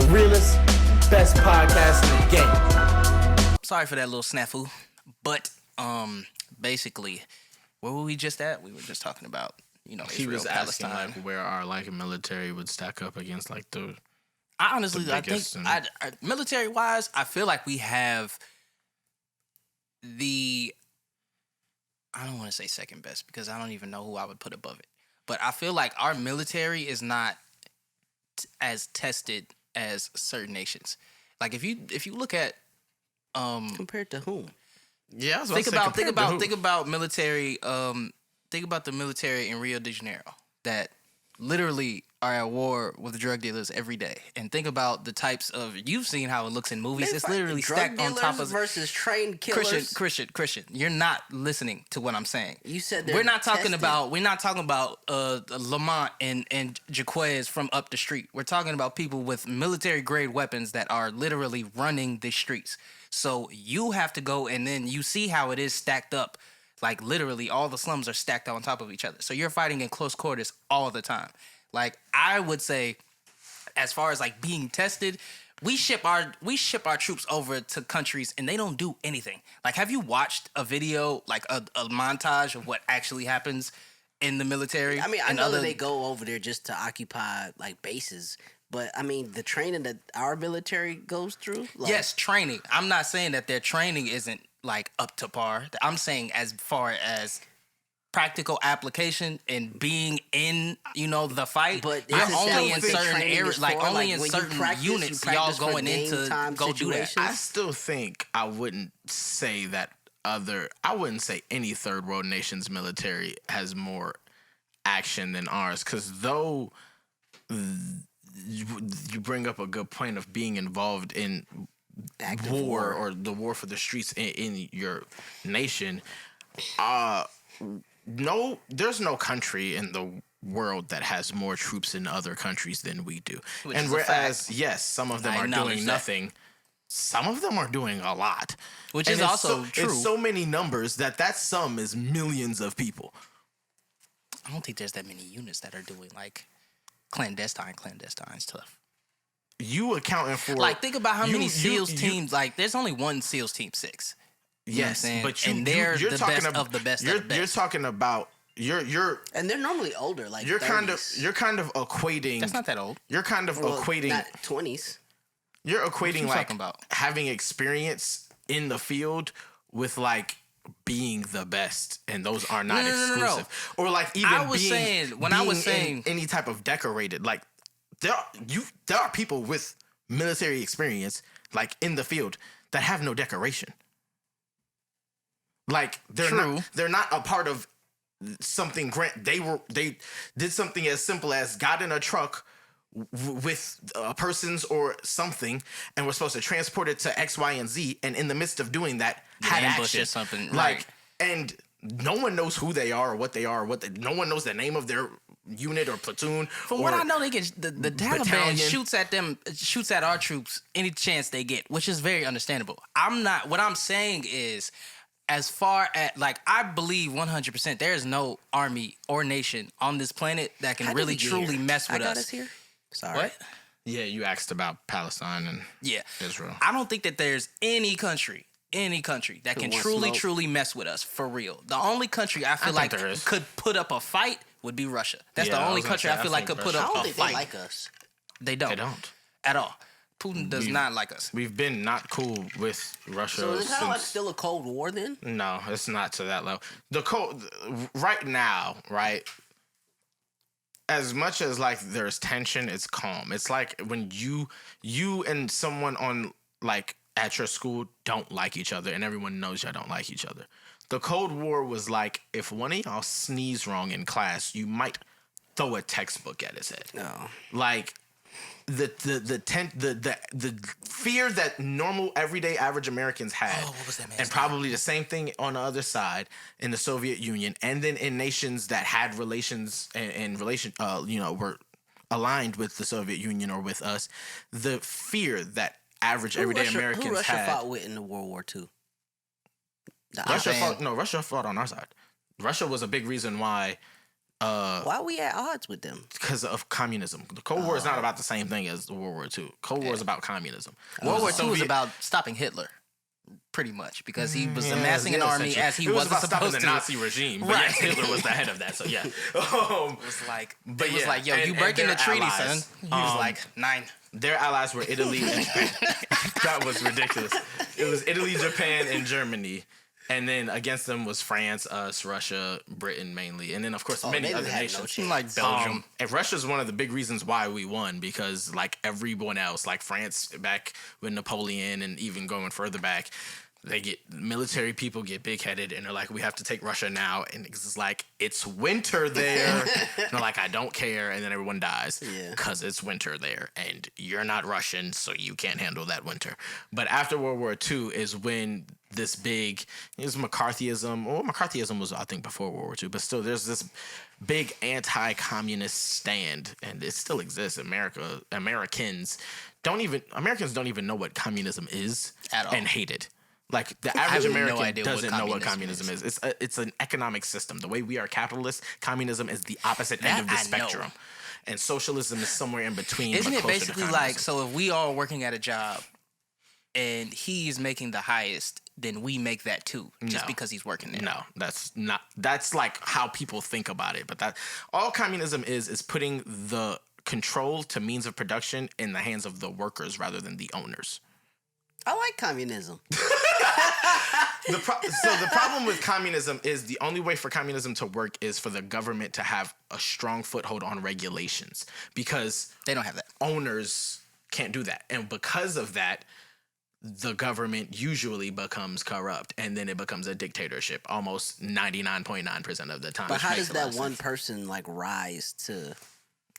realest, best podcast in the game. Sorry for that little snafu, but basically, where were we just at? We were just talking about, Israel, he was asking Palestine. like where our military would stack up against like the. I think military wise, I feel like we have I don't want to say second best because I don't even know who I would put above it. But I feel like our military is not as tested as certain nations. Like if you look at compared to whom? Yeah, think about military. Think about the military in Rio de Janeiro that literally are at war with drug dealers every day, and think about the types of you've seen how it looks in movies. It's literally stacked on top of versus trained killers. Christian, you're not listening to what I'm saying. You said we're not talking about Lamont and Jaquez from up the street. We're talking about people with military grade weapons that are literally running the streets. So you have to go, and then you see how it is stacked up. Like literally all the slums are stacked on top of each other. So you're fighting in close quarters all the time. Like I would say, as far as like being tested, we ship our troops over to countries and they don't do anything. Like, have you watched a video, like a montage of what actually happens in the military? I mean, I know that they go over there just to occupy like bases, but I mean the training that our military goes through. Like, yes, training. I'm not saying that their training isn't like up to par. I'm saying as far as practical application and being in, the fight, but you're only in certain areas, like only in certain units, y'all going in to go do that. I still think I wouldn't say any third world nation's military has more action than ours, because though you bring up a good point of being involved in active war or the war for the streets in your nation, no, there's no country in the world that has more troops in other countries than we do. And whereas, yes, some of them are doing nothing, some of them are doing a lot. Which is also true. It's so many numbers that sum is millions of people. I don't think there's that many units that are doing like clandestine stuff. You accounting for like think about how many SEALs teams. Like there's only one SEALs Team 6. Yes, but they're the best of the best. You're talking about you're and they're normally older. Like you're 30s. kind of equating. That's not that old. You're kind of equating not 20s. You're equating like about? Having experience in the field with like being the best, and those are not exclusive. No. Or like even I was saying any type of decorated, like there are people with military experience like in the field that have no decoration. Like they're not a part of something grand. They did something as simple as got in a truck with persons or something and were supposed to transport it to X, Y, and Z. And in the midst of doing that, had action. Something like, and no one knows who they are or what they are. No one knows the name of their unit or platoon. From what I know, they get the Taliban shoots at our troops any chance they get, which is very understandable. What I'm saying is, as far as, like, I believe 100% there is no army or nation on this planet that can really truly mess with us. Here? Sorry. What? Yeah, you asked about Palestine and Israel. I don't think that there's any country that can truly mess with us for real. The only country I feel like could put up a fight would be Russia. That's the only country I feel like could put up a fight. I don't think they like us. They don't. At all. Putin does not like us. We've been not cool with Russia. So is that like still a Cold War then? No, it's not to that level. Right now, right? As much as like there's tension, it's calm. It's like when you and someone on like at your school don't like each other and everyone knows y'all don't like each other. The Cold War was like if one of y'all sneeze wrong in class, you might throw a textbook at his head. No. Like the fear that normal everyday average Americans had, what was that man's and probably the same thing on the other side in the Soviet Union, and then in nations that had relations were aligned with the Soviet Union or with us, the fear that average everyday Americans had. Who Russia fought with in the World War II? Russia fought on our side. Russia was a big reason why Why are we at odds with them? Because of communism. The Cold War is not about the same thing as World War II. Cold War is about communism. World War II was about stopping Hitler, pretty much, because he was amassing an army as he wasn't supposed to. The Nazi regime, but Right. Hitler was the head of that. So yeah, It was like, yo, you breaking the treaty, allies, son. He was like 9. Their allies were Italy and Japan. That was ridiculous. It was Italy, Japan, and Germany. And then against them was France, us, Russia, Britain mainly. And then, of course, many other nations. Like Belgium. And Russia's one of the big reasons why we won, because like everyone else, like France back with Napoleon and even going further back, military people get big headed and they're like, we have to take Russia now. And it's like, it's winter there. And they're like, I don't care. And then everyone dies because it's winter there. And you're not Russian, so you can't handle that winter. But after World War II is when this big, is McCarthyism. Well, McCarthyism was, I think, before World War II. But still, there's this big anti-communist stand. And it still exists. Americans don't even know what communism is At all. and hate it. Like the average American no doesn't know what communism is. It's an economic system. The way we are capitalists, communism is the opposite end of the spectrum, and socialism is somewhere in between. Isn't but it closer basically to like, communism. so if we are working at a job and he's making the highest, then we make that too, just because he's working there? No, that's not. That's like how people think about it. But that all communism is putting the control to means of production in the hands of the workers rather than the owners. I like communism. So the problem with communism is the only way for communism to work is for the government to have a strong foothold on regulations, because They don't have that. owners can't do that. And because of that, the government usually becomes corrupt, and then it becomes a dictatorship almost 99.9% of the time. But how which does makes a lot that of one sense. person like rise to?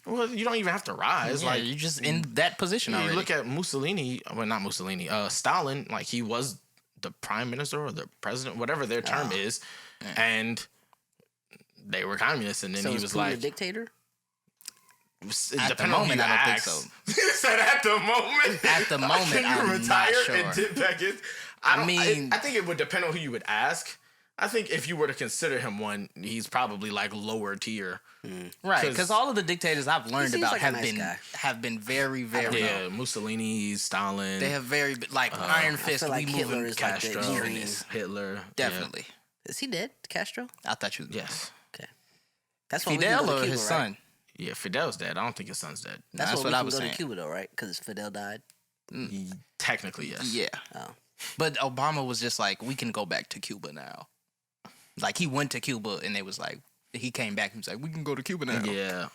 Well, you don't even have to rise. Yeah, Like you're just in that position you already. look at Mussolini, well, not Mussolini, Stalin, like he was the prime minister or the president, whatever their term is, and they were communists, and then So he is was Putin like, a dictator? At the depending on who moment, you I don't think ask. so. You said at the moment. At the moment, Can you I'm not retire sure. and dip back in? I mean- I think it would depend on who you would ask. I think if you were to consider him one, he's probably like lower tier. Right, 'Cause- because all of the dictators I've learned seems about like a nice guy. have been very, very. Yeah, Mussolini, Stalin, They have very like Iron Fist. feel like we Hitler moving is like the Castro, extreme. Hitler. definitely. Is he dead, Castro? I thought you. Yeah. Yes. Okay. That's why we can Fidel go to or Cuba, his right? son. Yeah, Fidel's dead. I don't think his son's dead. That's, That's why what I we was can go saying. to Cuba though, right? Because Fidel died. Technically, yes. Yeah. Oh. But Obama was just like, we can go back to Cuba now. Like he went to Cuba and they was like, he came back and was like, we can go to Cuba now. Yeah.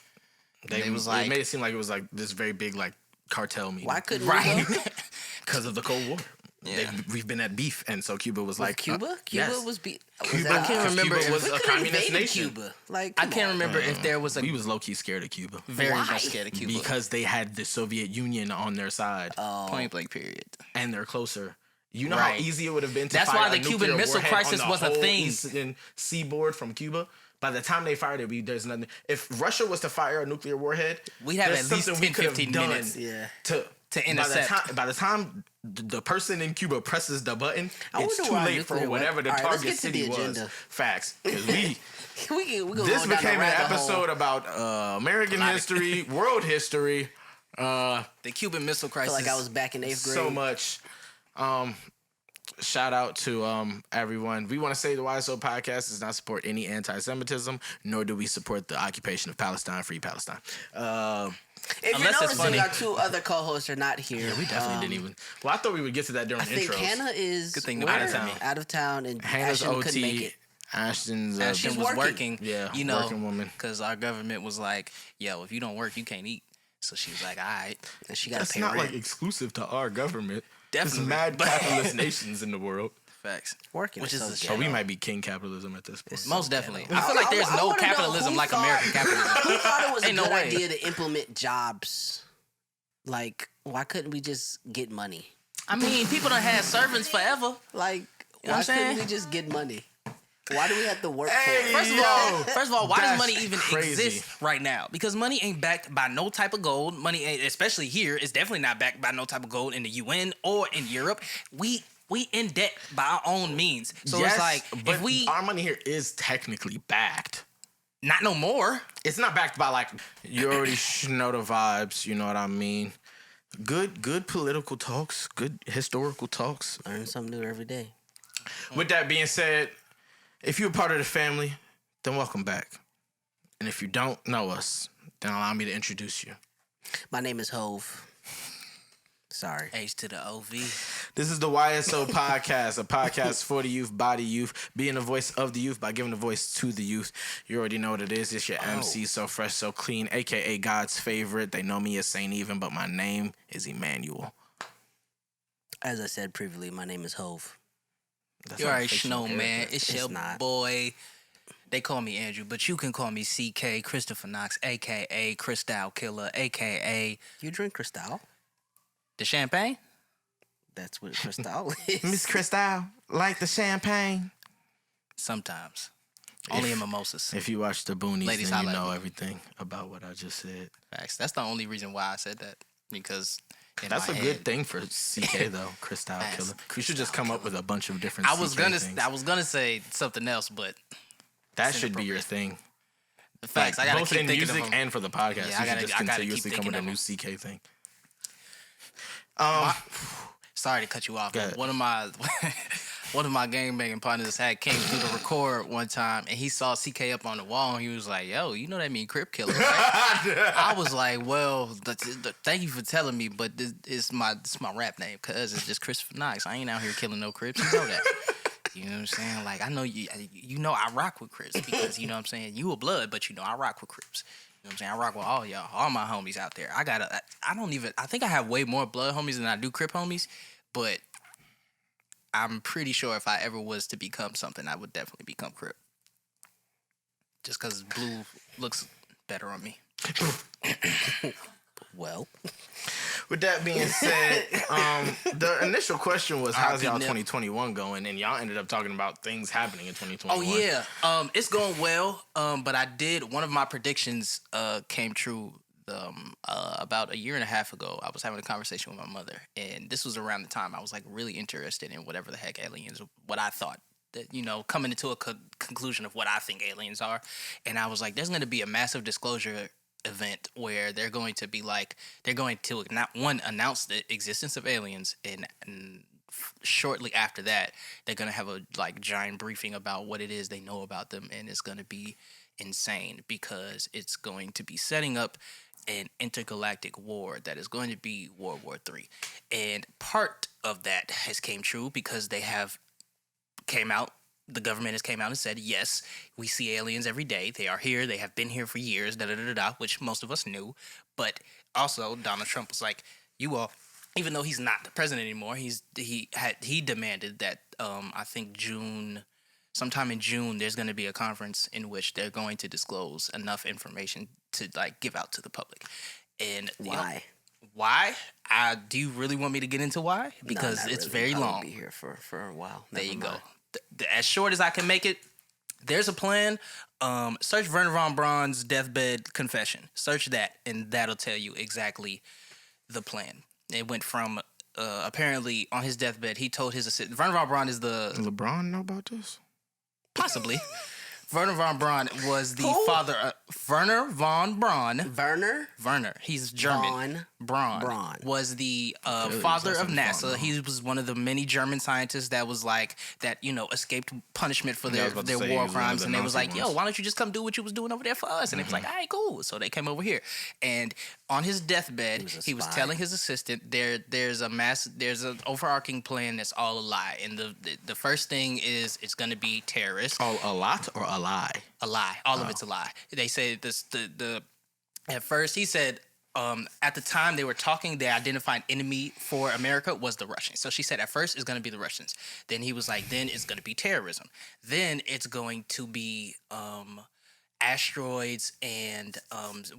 They was they like- made it seem like it was like this very big like cartel meeting. Why couldn't Right. we go? Because of the Cold War. Yeah. We've been at beef, and so Cuba was like Cuba? yes. Cuba was beat. Cuba, I can't remember Cuba if- was We a could've communist invaded nation. Cuba. Like, I come can't on. remember if there was a We was low key scared of Cuba very Why? much scared of Cuba. because they had the Soviet Union on their side, Point blank period. and they're closer. You know Right. how easy it would have been to That's fire why a the Cuban nuclear Missile warhead Crisis on the was a whole thing. eastern seaboard from Cuba. By the time they fired it, there's nothing. If Russia was to fire a nuclear warhead, We'd have there's at least something we 10, could have 15 done minutes. Yeah. To intercept. By the time the person in Cuba presses the button, I it's wonder too why late for nuclear whatever the All right, let's target get to the city was. agenda. Facts. Because we we gonna this go down became the an rabbit hole. episode about American history, world history, The Cuban Missile I Crisis. feel like I was back in 8th grade. so much. Shout out to everyone. We want to say the YSO podcast does not support any anti-Semitism, nor do we support the occupation of Palestine. Free Palestine. If Unless you're it's noticing, funny. our two other co-hosts are not here. We definitely didn't even. Well, I thought we would get to that during I think intros. Hannah is Good thing to where? out of town. Out of town, and Hannah's Ashton couldn't make OT. it. Ashton's Ashton She's was working. working. Yeah, you know, working woman. because our government was like, yo, if you don't work, you can't eat. So she was like, all right. And she got to That's pay not rent. like exclusive to our government. Definitely. There's mad But- capitalist nations in the world. Facts. Working Which is is so a So shame. we might be king capitalism at this point. Most definitely. ghetto. I feel like there's I no wanna know capitalism who like thought- American capitalism. Who thought it was a Ain't good no way. idea to implement jobs? Like, why couldn't we just get money? I mean, people done had servants forever. Like, know what why I'm saying? couldn't we just get money? Why do we have to work Hey, for it? First of all, why does That's money even crazy. exist right now? Because money ain't backed by no type of gold. Money ain't, especially here, is definitely not backed by no type of gold in the UN or in Europe. We in debt by our own means. So yes, it's like but if we our money here is technically backed. Not no more. It's not backed by like you already know the vibes. You know what I mean? Good political talks. Good historical talks. Learn something new every day. With that being said, if you're a part of the family, then welcome back. And if you don't know us, then allow me to introduce you. My name is Hove. Sorry. H to the OV. This is the YSO Podcast, a podcast for the youth, by the youth, being the voice of the youth by giving the voice to the youth. You already know what it is. It's your MC, so fresh, so clean, a.k.a. God's favorite. They know me as Saint Even, but my name is Emmanuel. As I said previously, my name is Hove. That's You not a already fictional know, man. character. It's It's your not. boy. They call me Andrew, but you can call me CK, Christopher Knox, a.k.a. Cristal Killer, a.k.a. You drink Cristal? the champagne. That's what Cristal is. Miss Cristal, like the champagne. Sometimes. Only in mimosas. If you watch the Boonies, Ladies, then you holla at know me. everything about what I just said. Facts. That's the only reason why I said that. Because in That's a my good head, thing for CK though, Cristal Facts. Killer. You should just come up with a bunch of different. I was CK gonna things. I was gonna say something else, but That should be your thing. the facts. Like, I gotta both keep in thinking music of them. and for the podcast. Yeah, You I should gotta- just I gotta keep continuously come thinking with a of new them. CK thing. Sorry to cut you off. Go But ahead. one of my gang banging partners came to the record one time, and he saw CK up on the wall, and he was like, "Yo, you know that mean Crip Killer?" Right? I was like, "Well, thank you for telling me, but it's my rap name, cause it's just Christopher Knox. I ain't out here killing no Crips. You know that." You know what I'm saying? Like, I know you know I rock with Crips because, you know what I'm saying, you a blood, but you know I rock with Crips. You know what I'm saying? I rock with all y'all, all my homies out there. I think I have way more blood homies than I do Crip homies, but I'm pretty sure if I ever was to become something, I would definitely become Crip. Just because blue looks better on me. Well, With that being said, the initial question was, "How's R.I.P. y'all Nip. 2021 going?" And y'all ended up talking about things happening in 2021. Oh yeah, it's going well. But one of my predictions came true. About a year and a half ago, I was having a conversation with my mother, and this was around the time I was like really interested in whatever the heck aliens, what I thought that, you know, coming into a conclusion of what I think aliens are, and I was like, there's going to be a massive disclosure event where they're going to not announce the existence of aliens, and shortly after that they're going to have a like giant briefing about what it is they know about them, and it's going to be insane because it's going to be setting up an intergalactic war that is going to be World War III. And part of that has came true because the government has came out and said, yes, we see aliens every day. They are here. They have been here for years, which most of us knew. But also Donald Trump was like, you all, even though he's not the president anymore, he demanded that I think sometime in June, there's going to be a conference in which they're going to disclose enough information to like give out to the public. And why? Why? Do you really want me to get into why? Because No, not it's really. very I'll long. Be here for a while. There you Never go. mind. As short as I can make it, there's a plan. Search Werner von Braun's deathbed confession. Search that, and that'll tell you exactly the plan. It went from apparently on his deathbed, he told his assistant. Werner von Braun is the LeBron know about this? possibly. Werner von Braun was the Who? father. Werner von Braun. Werner Werner. He's German. Braun was the father of something NASA. fun, though. He was one of the many German scientists that was like that, you know, escaped punishment for Yeah, I their was about to say, he war was one of crimes, the and they was Nazi like, "Yo, ones. why don't you just come do what you was doing over there for us?" And they was like, "All right, cool." So they came over here, and on his deathbed, He was a spy. telling his assistant, there's an overarching plan that's all a lie, and the first thing is it's gonna be terrorists. Oh, a lot or a lie? A lie. All of it's a lie. They say at first he said at the time they were talking, they identified enemy for America was the Russians. So she said at first it's going to be the Russians. Then he was like, then it's going to be terrorism. Then it's going to be asteroids, and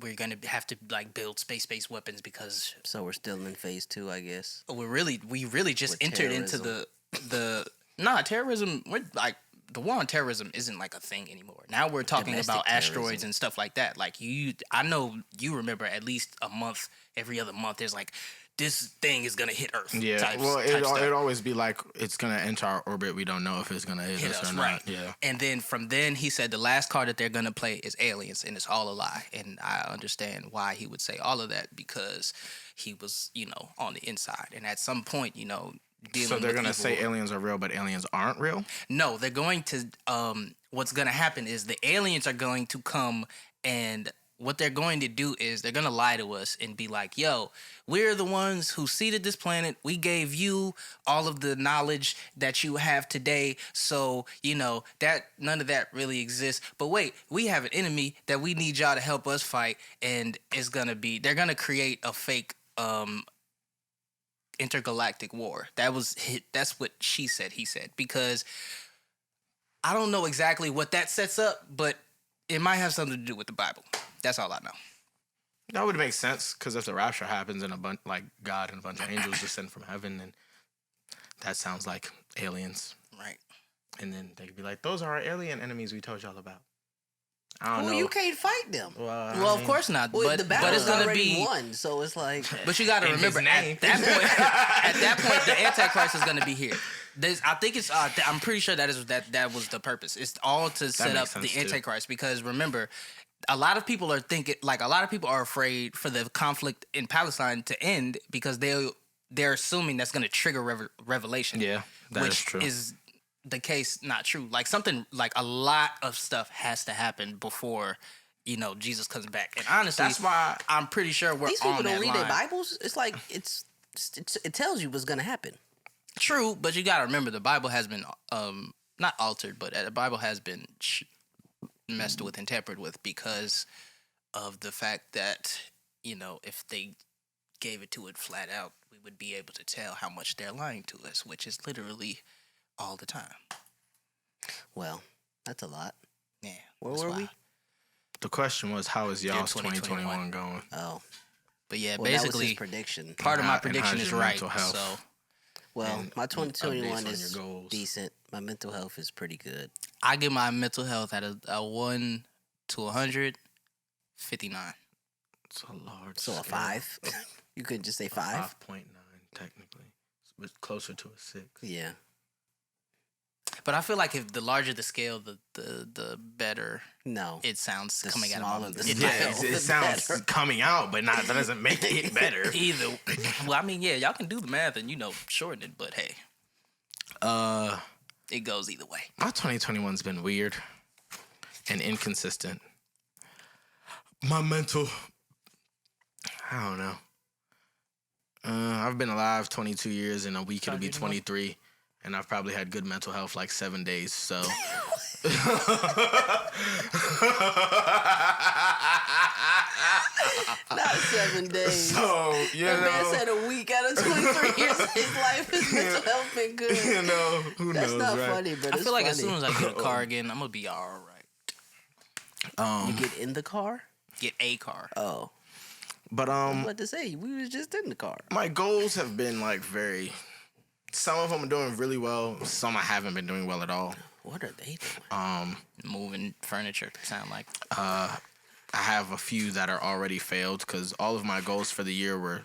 we're going to have to like build space-based weapons because So we're still in phase 2, I guess. we really just With entered into terrorism. We're like, the war on terrorism isn't like a thing anymore. Now we're talking Domestic about asteroids terrorism. and stuff like that. Like I know you remember at least every other month, there's like this thing is gonna hit Earth. Yeah, type it'd stuff. always be like it's gonna enter our orbit. We don't know if it's gonna hit us or not. Right. Yeah. And then from then he said the last card that they're gonna play is aliens, and it's all a lie. And I understand why he would say all of that because he was, on the inside. And at some point, dealing So they're with gonna evil- say aliens are real, but aliens aren't real. No, they're going to. What's gonna happen is the aliens are going to come, and what they're going to do is they're gonna lie to us and be like, "Yo, we're the ones who seeded this planet. We gave you all of the knowledge that you have today. So that none of that really exists. But wait, we have an enemy that we need y'all to help us fight, and they're gonna create a fake intergalactic war." That's what she said. He said, because I don't know exactly what that sets up, but it might have something to do with the Bible. That's all I know. That would make sense because if the rapture happens and God and a bunch of angels descend from heaven, then that sounds like aliens. Right. And then they could be like, "Those are our alien enemies we told y'all about." I don't know. You can't fight them. Well, of course not. Well, but the battle's it's gonna already be won, so it's like. But you got to In his remember, name. at that point, the Antichrist is going to be here. I think it's. I'm pretty sure that was the purpose. It's all to set up makes the sense, too. Antichrist, because remember, a lot of people are thinking, a lot of people are afraid for the conflict in Palestine to end because they're assuming that's going to trigger revelation. Yeah, that which is true. Is the case not true? A lot of stuff has to happen before Jesus comes back. And honestly, That's why I'm pretty sure we're These on people that don't read their line. Bibles. It's like it tells you what's gonna happen. True, but you got to remember the Bible has been not altered, but the Bible has been messed with and tampered with because of the fact that if they gave it to it flat out, we would be able to tell how much they're lying to us, which is literally all the time. Well, that's a lot. Yeah. Where that's were why. we? the question was, how is y'all's 2021 2021 going? Oh, But yeah, well, that was basically, his prediction. part of my And prediction how's is your right. mental health? So Well, and my 2021 updates on is your goals. decent. My mental health is pretty good. I give my mental health at a 1 to 100, 59. It's a large So a scale. 5. You couldn't just say 5. 5.9 technically, but closer to a 6. Yeah. But I feel like if the larger the scale, the better No. it sounds The coming out smaller of the my scale. Yeah, mouth. it sounds better. coming out, but that doesn't make it better. Either. Well, I mean, yeah, y'all can do the math and shorten it, but hey, it goes either way. My 2021's been weird and inconsistent. My mental, I don't know. I've been alive 22 years. In a week it'll be 23. And I've probably had good mental health like 7 days, so. Not 7 days. So, That man said a week out of 23 years of his life, his mental health been good. Who That's knows, not right? funny, but I it's feel like funny. as soon as I get a car again, I'm gonna be all right. You get in the car? Get a car. Oh. But What to say? We was just in the car. my goals have been like some of them are doing really well, some I haven't been doing well at all. What are they doing? Moving furniture. Sound like I have a few that are already failed because all of my goals for the year were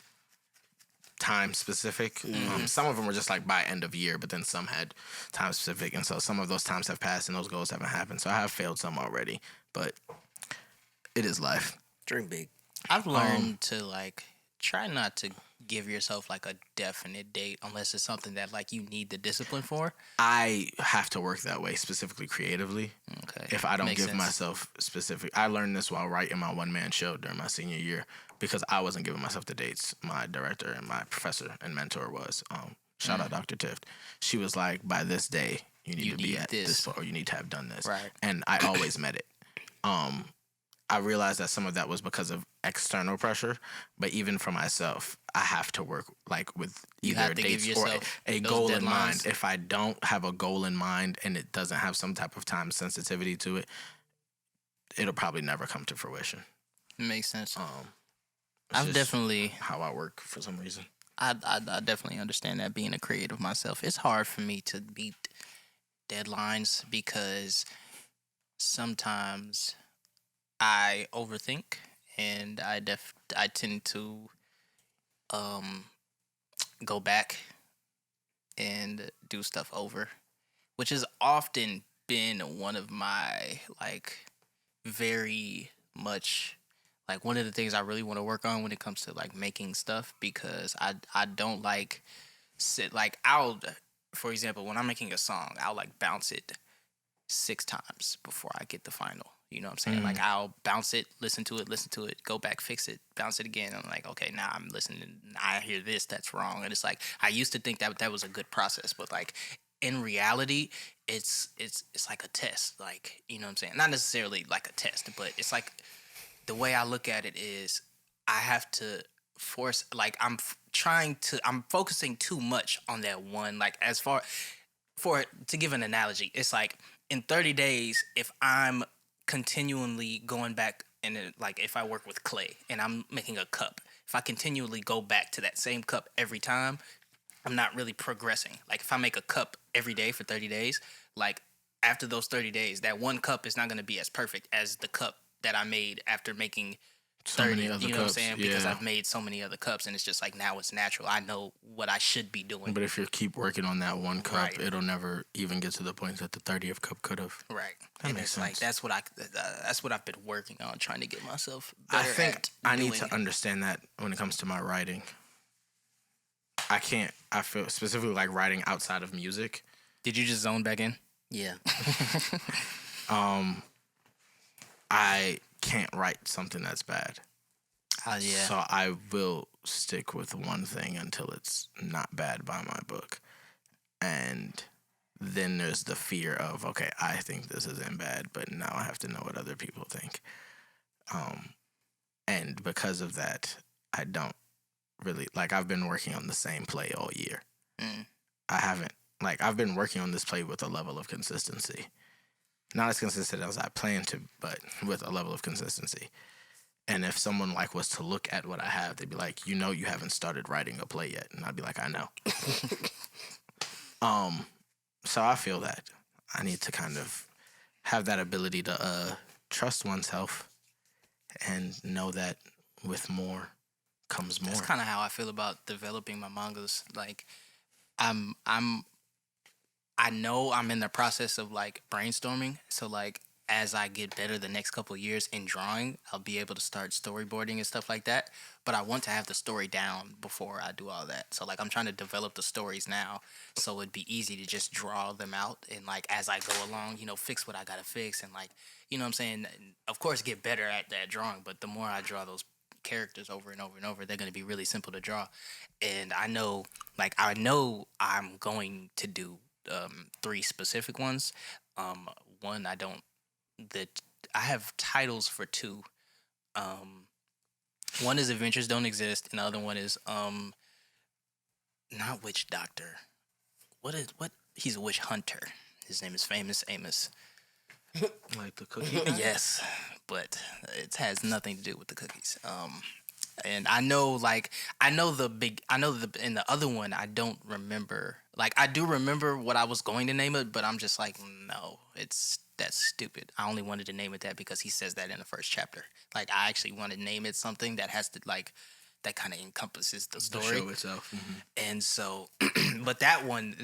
time specific. Some of them were just like by end of year, but then some had time specific, and so some of those times have passed and those goals haven't happened. So I have failed some already, but it is life. Dream big. I've learned to try not to give yourself a definite date unless it's something that you need the discipline for. I have to work that way, specifically creatively. Okay. If I don't Makes give sense. myself specific, I learned this while writing my one-man show during my senior year because I wasn't giving myself the dates. My director and my professor and mentor was, shout out Dr. Tift. She was like, by this day, you need to be at this point, or you need to have done this. Right. And I always met it. I realized that some of that was because of external pressure, but even for myself, I have to work with You either have to give dates or yourself a those goal in mind. deadlines. If I don't have a goal in mind and it doesn't have some type of time sensitivity to it, it'll probably never come to fruition. Makes sense. It's I've just definitely, how I work for some reason. I definitely understand that being a creative myself. It's hard for me to meet deadlines because sometimes I overthink and I tend to go back and do stuff over, which has often been one of my like very much like one of the things I really want to work on when it comes to like making stuff, because I don't like I'll, for example, when I'm making a song, I'll like bounce it 6 times before I get the final. You know what I'm saying? Like I'll bounce it, listen to it, go back, fix it, bounce it again. I'm like, okay, now I'm listening. I hear this, that's wrong. And it's like I used to think that was a good process, but like in reality, it's like a test. Like, you know what I'm saying? Not necessarily like a test, but it's like the way I look at it is I have to force, like I'm focusing too much on that one. Like as far to give an analogy, it's like in 30 days, if I'm continually going back and like if I work with clay and I'm making a cup, if I continually go back to that same cup every time, I'm not really progressing. Like if I make a cup every day for 30 days, like after those 30 days, that one cup is not going to be as perfect as the cup that I made after making 30, you know what I'm saying? Because I've made so many other cups, and it's just like now it's natural. I know what I should be doing. But if you keep working on that one cup, it'll never even get to the point that the 30th cup could have. Right. That makes sense. Like that's what I've been working on, trying to get myself better I think at I doing. need to understand that when it comes to my writing. I feel specifically like writing outside of music. Did you just zone back in? Yeah. I can't write something that's bad. Yeah. So I will stick with one thing until it's not bad by my book. And then there's the fear of, okay, I think this isn't bad, but now I have to know what other people think. And because of that, I don't really, like, I've been working on the same play all year. I've been working on this play with a level of consistency. Not as consistent as I planned to, but with a level of consistency. And if someone like was to look at what I have, they'd be like, you know, you haven't started writing a play yet. And I'd be like, I know. So I feel that I need to kind of have that ability to trust oneself and know that with more comes more. That's kind of how I feel about developing my mangas. Like, I know I'm in the process of like brainstorming. So like as I get better the next couple of years in drawing, I'll be able to start storyboarding and stuff like that. But I want to have the story down before I do all that. So like I'm trying to develop the stories now, so it'd be easy to just draw them out and like as I go along, you know, fix what I gotta fix and like, you know what I'm saying? Of course, get better at that drawing. But the more I draw those characters over and over and over, they're going to be really simple to draw. And I know I'm going to do 3 specific ones. One I have titles for 2. One is Adventures Don't Exist, and the other one is not Witch Doctor. He's a witch hunter. His name is Famous Amos. Like the cookie? Yes, but it has nothing to do with the cookies. And I know in the other one I don't remember. Like I do remember what I was going to name it, but I'm just like, no, that's stupid. I only wanted to name it that because he says that in the first chapter. Like I actually want to name it something that has to like that kind of encompasses the story. The show itself. Mm-hmm. And so, but that one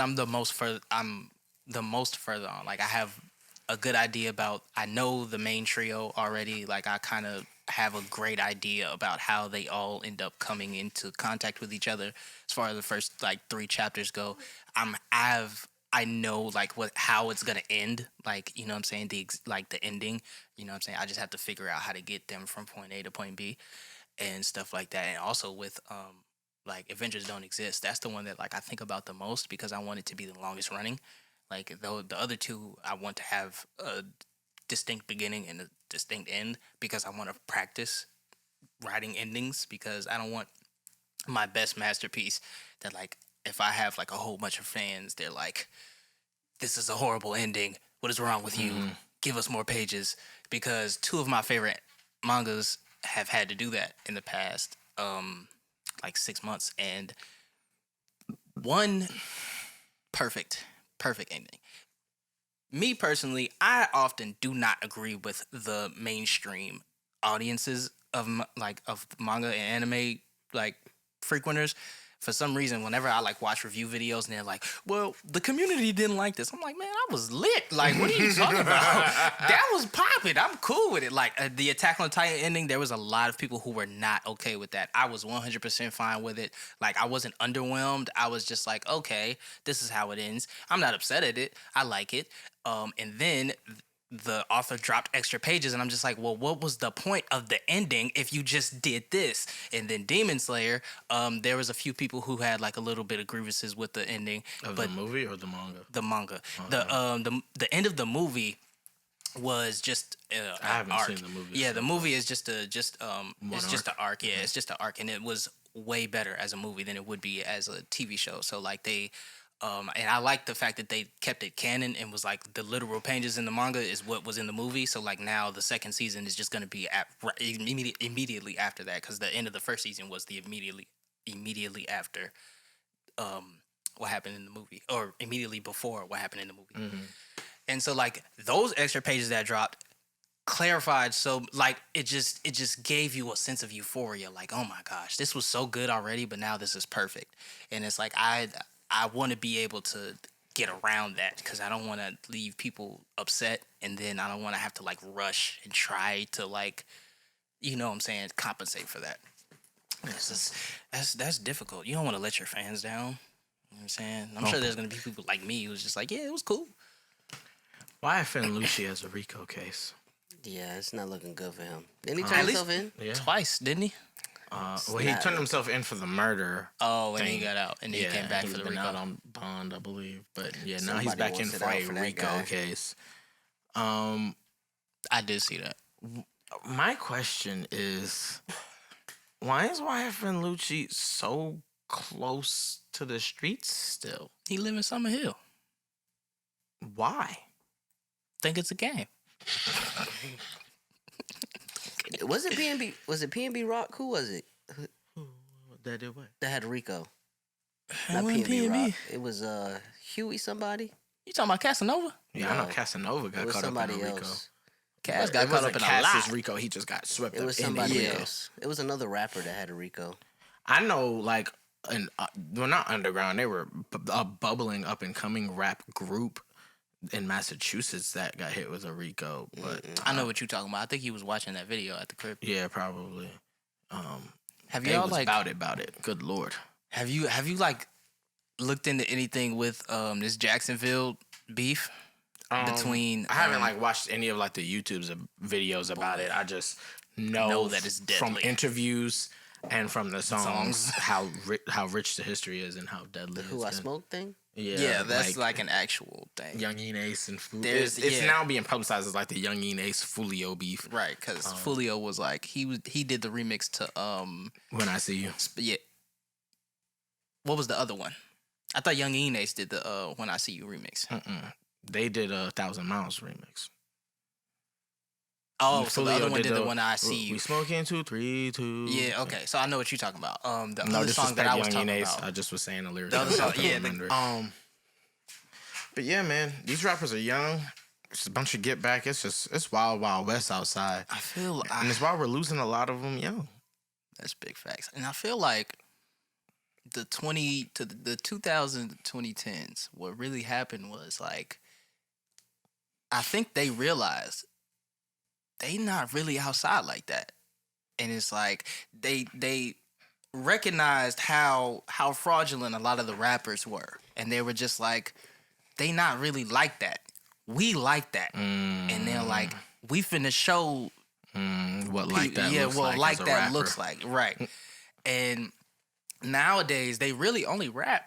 I'm the most further on. Like I have a good idea about. I know the main trio already. Like I kind of have a great idea about how they all end up coming into contact with each other. As far as the first like 3 chapters go, I know like how it's gonna end. Like you know what I'm saying, the ending. You know what I'm saying. I just have to figure out how to get them from point A to point B, and stuff like that. And also with like Adventures Don't Exist. That's the one that like I think about the most because I want it to be the longest running. Like though the other 2, I want to have a distinct beginning and a distinct end because I want to practice writing endings because I don't want my best masterpiece that like if I have like a whole bunch of fans, they're like, this is a horrible ending. What is wrong with you? Give us more pages. Because 2 of my favorite mangas have had to do that in the past like 6 months, and one perfect ending. Me personally, I often do not agree with the mainstream audiences of manga and anime like frequenters for some reason, whenever I like watch review videos and they're like, well, the community didn't like this. I'm like, man, I was lit. Like, what are you talking about? That was popping. I'm cool with it. Like, the Attack on Titan ending, there was a lot of people who were not okay with that. I was 100% fine with it. Like, I wasn't underwhelmed. I was just like, okay, this is how it ends. I'm not upset at it. I like it. And then the author dropped extra pages, and I'm just like, well, what was the point of the ending if you just did this? And then Demon Slayer, there was a few people who had like a little bit of grievances with the ending Of the movie or the manga? The manga. Okay. The end of the movie was just I haven't arc. seen the movie. Yeah, so the movie is just it's just an arc. Yeah, Okay. it's just an arc, and it was way better as a movie than it would be as a TV show. So like they. And I like the fact that they kept it canon and was like the literal pages in the manga is what was in the movie. So like now the second season is just going to be immediately after that, because the end of the first season was the immediately after what happened in the movie, or immediately before what happened in the movie. Mm-hmm. And so like those extra pages that dropped clarified, so like it just gave you a sense of euphoria, like, oh my gosh, this was so good already, but now this is perfect. And it's like I want to be able to get around that, because I don't want to leave people upset, and then I don't want to have to like rush and try to like, you know what I'm saying, compensate for that. That's difficult. You don't want to let your fans down. You know what I'm saying? I'm sure there's gonna be people like me who's just like, yeah, it was cool. Why offend Lucci as a Rico case? Yeah, it's not looking good for him. Didn't he turn himself in? Yeah. Twice, didn't he? Well, he turned himself in for the murder. Oh, and thing. he got out, and then he came back he's for the been Rico. out on bond, I believe. But yeah, now he's Somebody back in wants it for out a for that Rico guy. case. I did see that. My question is, why is YFN Lucci so close to the streets still? He live in Summer Hill. Why? Think it's a game. Was it PNB? Was it PNB Rock? Who was it That did what? that had Rico? It Not wasn't PNB PNB. Rock. It was Huey somebody. You talking about Casanova? Yeah, I know No. Casanova It got was caught up in somebody a Rico. else. Cass But got it caught wasn't up in a Cass's lot. Rico. He just got swept It up was in somebody Rico. else. It was another rapper that had a Rico. I know, like, well, not underground. They were a bubbling up and coming rap group in Massachusetts that got hit with a Rico. But I know what you're talking about. I think he was watching that video at the crib. yeah, probably. Have They y'all was like? about it. Good lord. Have you like looked into anything with this Jacksonville beef between? I haven't like watched any of like the YouTube's videos about it. I just know that it's from deadly. interviews and from the songs how rich the history is and how deadly Who it's I been. Smoke thing? Yeah, that's like an actual thing. Youngin Ace and Fulio. There's- It's yeah. now being publicized as like the Youngin Ace Fulio beef. Right, because Fulio was like he did the remix to When I See You. yeah. What was the other one? I thought Young Ace did the When I See You remix. They did a 1,000 Miles remix. Oh, And so the other Fulio one did the When I See We You. smoking 2, 3, 2. Yeah, okay. So I know what you're talking about. The No other song that I was Youngin talking Ace. about. I just was saying the lyrics. The other song, yeah, But yeah, man, these rappers are young. It's a bunch of get back. It's wild, wild west outside, I feel and it's why we're losing a lot of them young. that's big facts, and I feel like the 2010s, what really happened was like, I think they realized they not really outside like that, and it's like they recognized how fraudulent a lot of the rappers were, and they were just like, they not really like that. We like that, and they're like, we finna show What like that? yeah, looks well, like, like as a that rapper. looks like, right. And nowadays they really only rap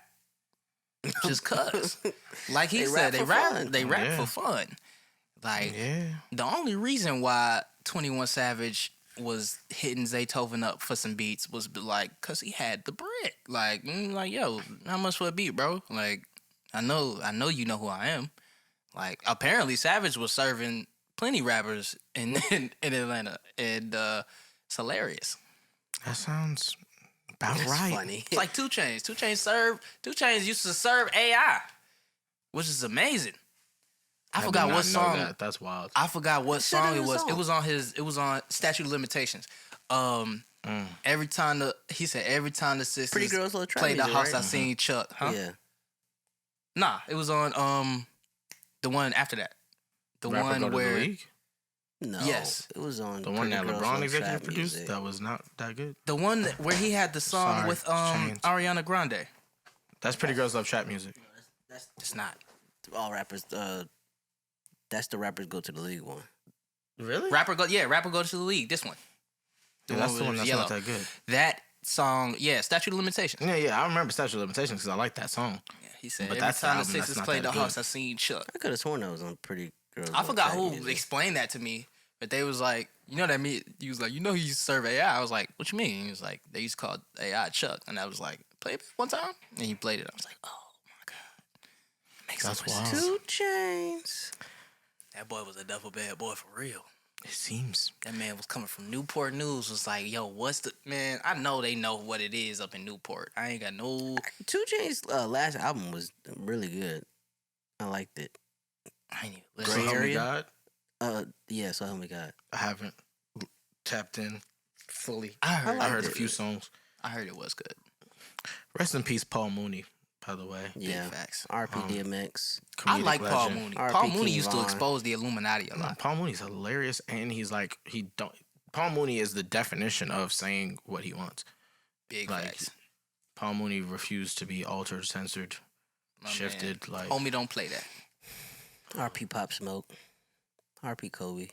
just cuz. Like he They said, rap they for rap fun. they rap Yeah. for fun. Like Yeah, the only reason why 21 Savage was hitting Zaytoven up for some beats was like cuz he had the bread. Like like yo, how much for a beat, bro? Like I know you know who I am. Like apparently Savage was serving plenty rappers in Atlanta, and it's hilarious. that sounds about That's right. funny. It's like 2 Chainz. 2 Chainz used to serve AI, which is amazing. I did forgot not what know song. That's wild. I forgot what Shit in song it the was. song. It was on Statute of Limitations. Every time the sisters Pretty Girls Love Trap played the Music, house, right? I seen Chuck. Huh? Yeah. Nah, it was on the one after that. The Rapper one Go to where the League? No. Yes. It was on The one that Pretty Girls LeBron Love executive Trap produced? Music. That was not that good. the one where he had the song Sorry, with changed. Ariana Grande. That's Pretty Girls Love Trap Music. It's not. All rappers. That's the Rappers Go to the League one. Really? Rapper Go to the League. This one. That's the one that's yellow. not that good. That song, Statute of Limitations. Yeah, I remember Statute of Limitations because I like that song. Yeah, he said But every that's the time the album that's sisters not played that the good. house, I seen Chuck. I could have sworn that was on Pretty Girls. I Love forgot Trap who Music. explained that to me, but they was like, you know that me. He was like, you know, he used to serve AI. I was like, what you mean? He was like, they used to call AI Chuck, and I was like, play it one time, and he played it. I was like, oh my god, it makes That's so much wild. sense. 2 Chainz. That boy was a double bad boy for real. It seems. That man was coming from Newport News. Was like, yo, what's the man? I know they know what it is up in Newport. I ain't got no. 2 Chainz last album was really good. I liked it. I ain't even So listen. Help Me Area? God, Yeah, so help me God. I haven't tapped in fully. I heard. I heard a it. few songs. I heard it was good. Rest in peace, Paul Mooney, by the way. Yeah. facts. RP DMX. I Comedic like Paul legend. Mooney. R.P. Paul Mooney King used to Von. expose the Illuminati a No, lot. Paul Mooney's hilarious, and he's like Paul Mooney is the definition of saying what he wants. Big Like, facts. Paul Mooney refused to be altered, censored, My shifted. Like Homie, don't play that. RP Pop Smoke. RP Kobe.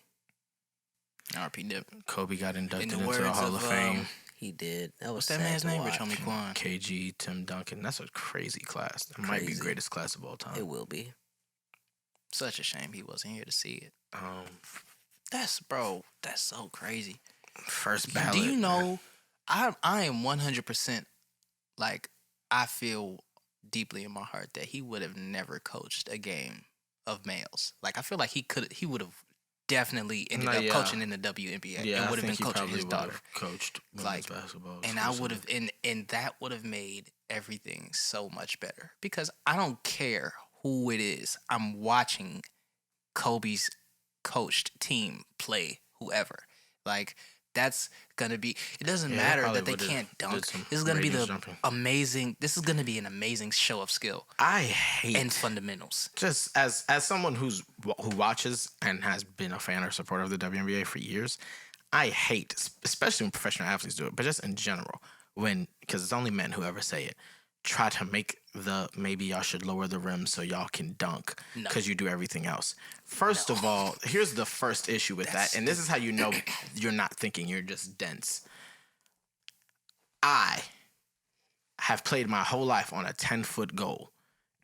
RP Dip. Kobe got inducted the into the words Hall of of, Fame. He did. That was What's that sad man's to name? Rich watch. Homie Quan. KG, Tim Duncan. That's a crazy class. That might be Crazy. greatest class of all time. It will be. Such a shame he wasn't here to see it. Um, That's so crazy. first ballot. Do you know? I am 100% like I feel deeply in my heart that he would have never coached a game of males. Like I feel like he would have definitely ended up coaching in the WNBA Yeah, and I would have been think he coaching probably his would daughter. have coached women's Like, basketball. And I would have and that would have made everything so much better because I don't care who it is. I'm watching Kobe's coached team play whoever. Like that's gonna be. It doesn't Yeah, matter probably that they would've can't did dunk. some This is gonna be ratings the jumping. amazing. This is gonna be an amazing show of skill I hate and fundamentals. just as someone who watches and has been a fan or supporter of the WNBA for years, I hate, especially when professional athletes do it, but just in general, because it's only men who ever say it, try to make maybe y'all should lower the rim so y'all can dunk because you do everything else. First of all, here's the first issue with that, and this is how you know you're not thinking, you're just dense. I have played my whole life on a 10-foot goal.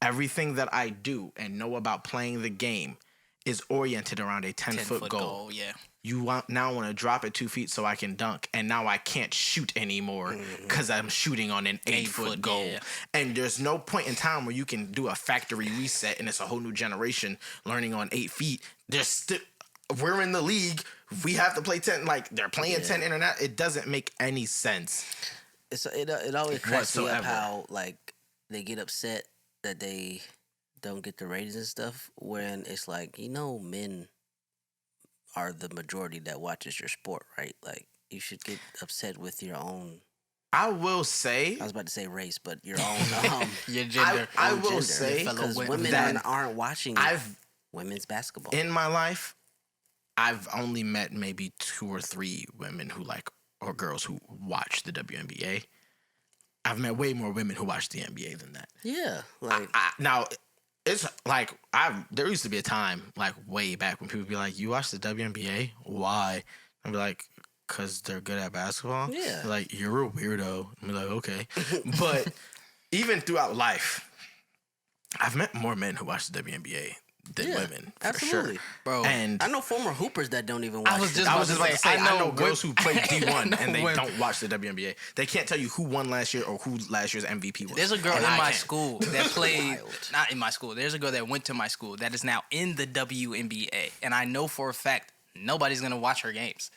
Everything that I do and know about playing the game is oriented around a 10-foot goal. Yeah. You now want to drop it 2 feet so I can dunk, and now I can't shoot anymore because I'm shooting on an 8-foot goal. yeah. And there's no point in time where you can do a factory reset and it's a whole new generation learning on 8 feet. We're in the league. We have to play 10. Like they're playing 10 internet. It doesn't make any sense. It always cracks me up Whatsoever. how like they get upset that they don't get the ratings and stuff when it's like men are the majority that watches your sport, right? Like you should get upset with your own. I will say, I was about to say race, but your own. Your gender. I own will gender. say because fellow women that aren't watching I've women's basketball. in my life, I've only met maybe 2 or 3 women who or girls who watch the WNBA. I've met way more women who watch the NBA than that. Yeah, like Now, it's like there used to be a time like way back when people would be like, "You watch the WNBA? Why?" I'd be like, "Cause they're good at basketball." Yeah. They're like, you're a weirdo. I'm like, okay, but even throughout life, I've met more men who watch the WNBA than women, for absolutely, sure. Bro, And I know former hoopers that don't even watch. I was the- just I about was to just about to say, I know girls who play I D1 know and they women. don't watch the WNBA. They can't tell you who won last year or who last year's MVP was. There's a girl And in I my can. school that played, Wild. not in my school. There's a girl that went to my school that is now in the WNBA, and I know for a fact nobody's gonna watch her games.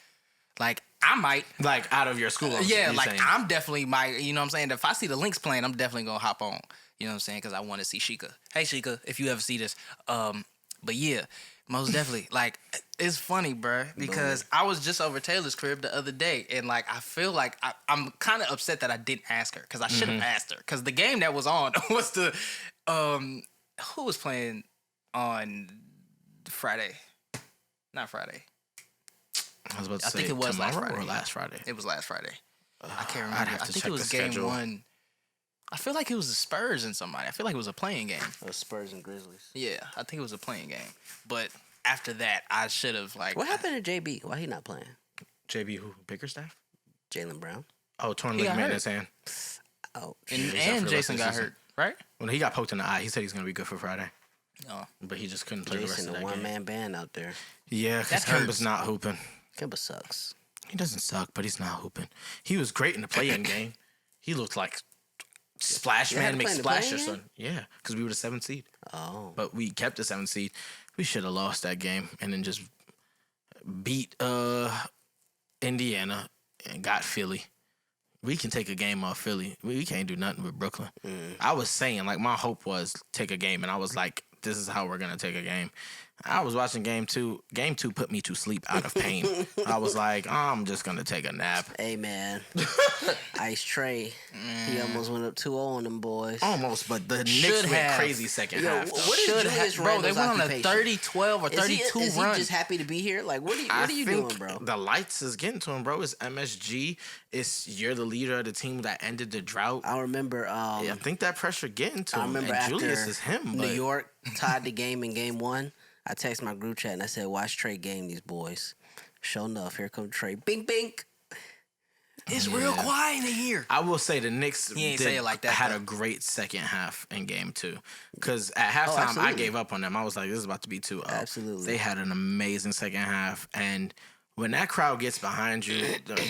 Like I might, Like out of your school. yeah. you're Like saying. I'm definitely you know what I'm saying. If I see the Lynx playing, I'm definitely gonna hop on. You know what I'm saying? Because I want to see Sheikah. Hey Sheikah, if you ever see this, but yeah, Most definitely. Like, it's funny, bruh, because I was just over Taylor's crib the other day, and like I feel like I'm kind of upset that I didn't ask her because I should have asked her. Because the game that was on was the who was playing on Friday? Not Friday. I was about to say, I think it was last tomorrow Friday. or last Friday. It was last Friday. I can't remember. I'd have to I think check it was the game schedule. 1. I feel like it was the Spurs and somebody. I feel like it was a playing game. Spurs and Grizzlies. Yeah, I think it was a playing game. But after that, I should have like. What happened to JB? Why he not playing? JB who? Bickerstaff? Jaylen Brown. Oh, torn He got ligament in hurt. his hand. Oh, And, He's out for and the rest Jason of the got season. hurt, right? When he got poked in the eye, he said he's going to be good for Friday. Oh, But he just couldn't play the rest Jason, of the that one game. man band out there. Yeah, because That hurts. Kemba's not hooping. Kemba sucks. He doesn't suck, but he's not hooping. He was great in the play-in game. He looked like Splash You had Man to make play in the splash or play-in game? something. Yeah, because we were the 7th seed. Oh, But we kept the 7th seed. We should have lost that game and then just beat Indiana and got Philly. We can take a game off Philly. We can't do nothing with Brooklyn. I was saying, like, my hope was take a game, and I was like, this is how we're going to take a game. I was watching game 2. Game 2 put me to sleep out of pain. I was like, I'm just going to take a nap. hey man, Ice Trey. He almost went up 2-0 on them boys. Almost, but the Should Knicks went have. crazy second Yo, half. what is Should Julius have, bro. They Randle's went on a occupation? 30-12 or Is he 32 run. run. Just happy to be here? Like, what are you think doing, bro? the lights is getting to him, bro. It's MSG. It's you're the leader of the team that ended the drought. I remember. I think that pressure getting to I him. remember And after Julius is him. New But York tied the game in game 1. I texted my group chat and I said, "Watch Trey game these boys." Sure enough, here comes Trey. Bink bink. It's real quiet in here. I will say the Knicks He ain't say it like that, had though. a great second half in game 2. Because at halftime, I absolutely. gave up on them. I was like, this is about to be 2-0. Absolutely. They had an amazing second half. And when that crowd gets behind you,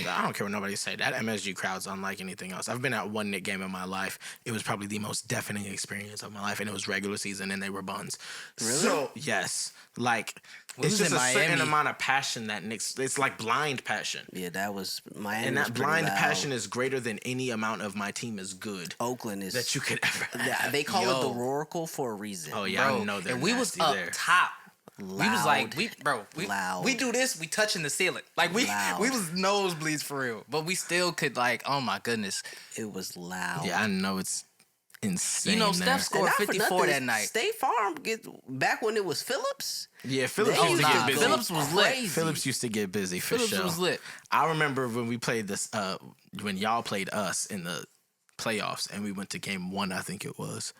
I don't care what nobody say. That MSG crowd's unlike anything else. I've been at one Knick game in my life. It was probably the most deafening experience of my life, and it was regular season, and they were buns. Really? So yes, like We it's was just in a certain Miami. amount of passion that Knicks. It's like blind passion, Yeah, that was Miami. and was that pretty blind loud. passion is greater than any amount of my team is good Oakland is. that you could ever. Yeah, Have. they call it the Yo. Roracle for a reason. Oh yeah, Bro, I know they're and we was nasty up there. top. Loud, We was like, loud. we do this, we touching the ceiling. Like Loud. we was nosebleeds for real. But we still could like, oh my goodness. It was loud. Yeah, I know it's insane. You know, there. Steph scored not for 54 nothing, that night. State Farm back when it was Phillips. Yeah, Phillips They used to used get to busy. go Phillips was lit. crazy. Phillips used to get busy for Phillips sure. was lit. I remember when we played this, when y'all played us in the playoffs, and we went to game 1, I think it was.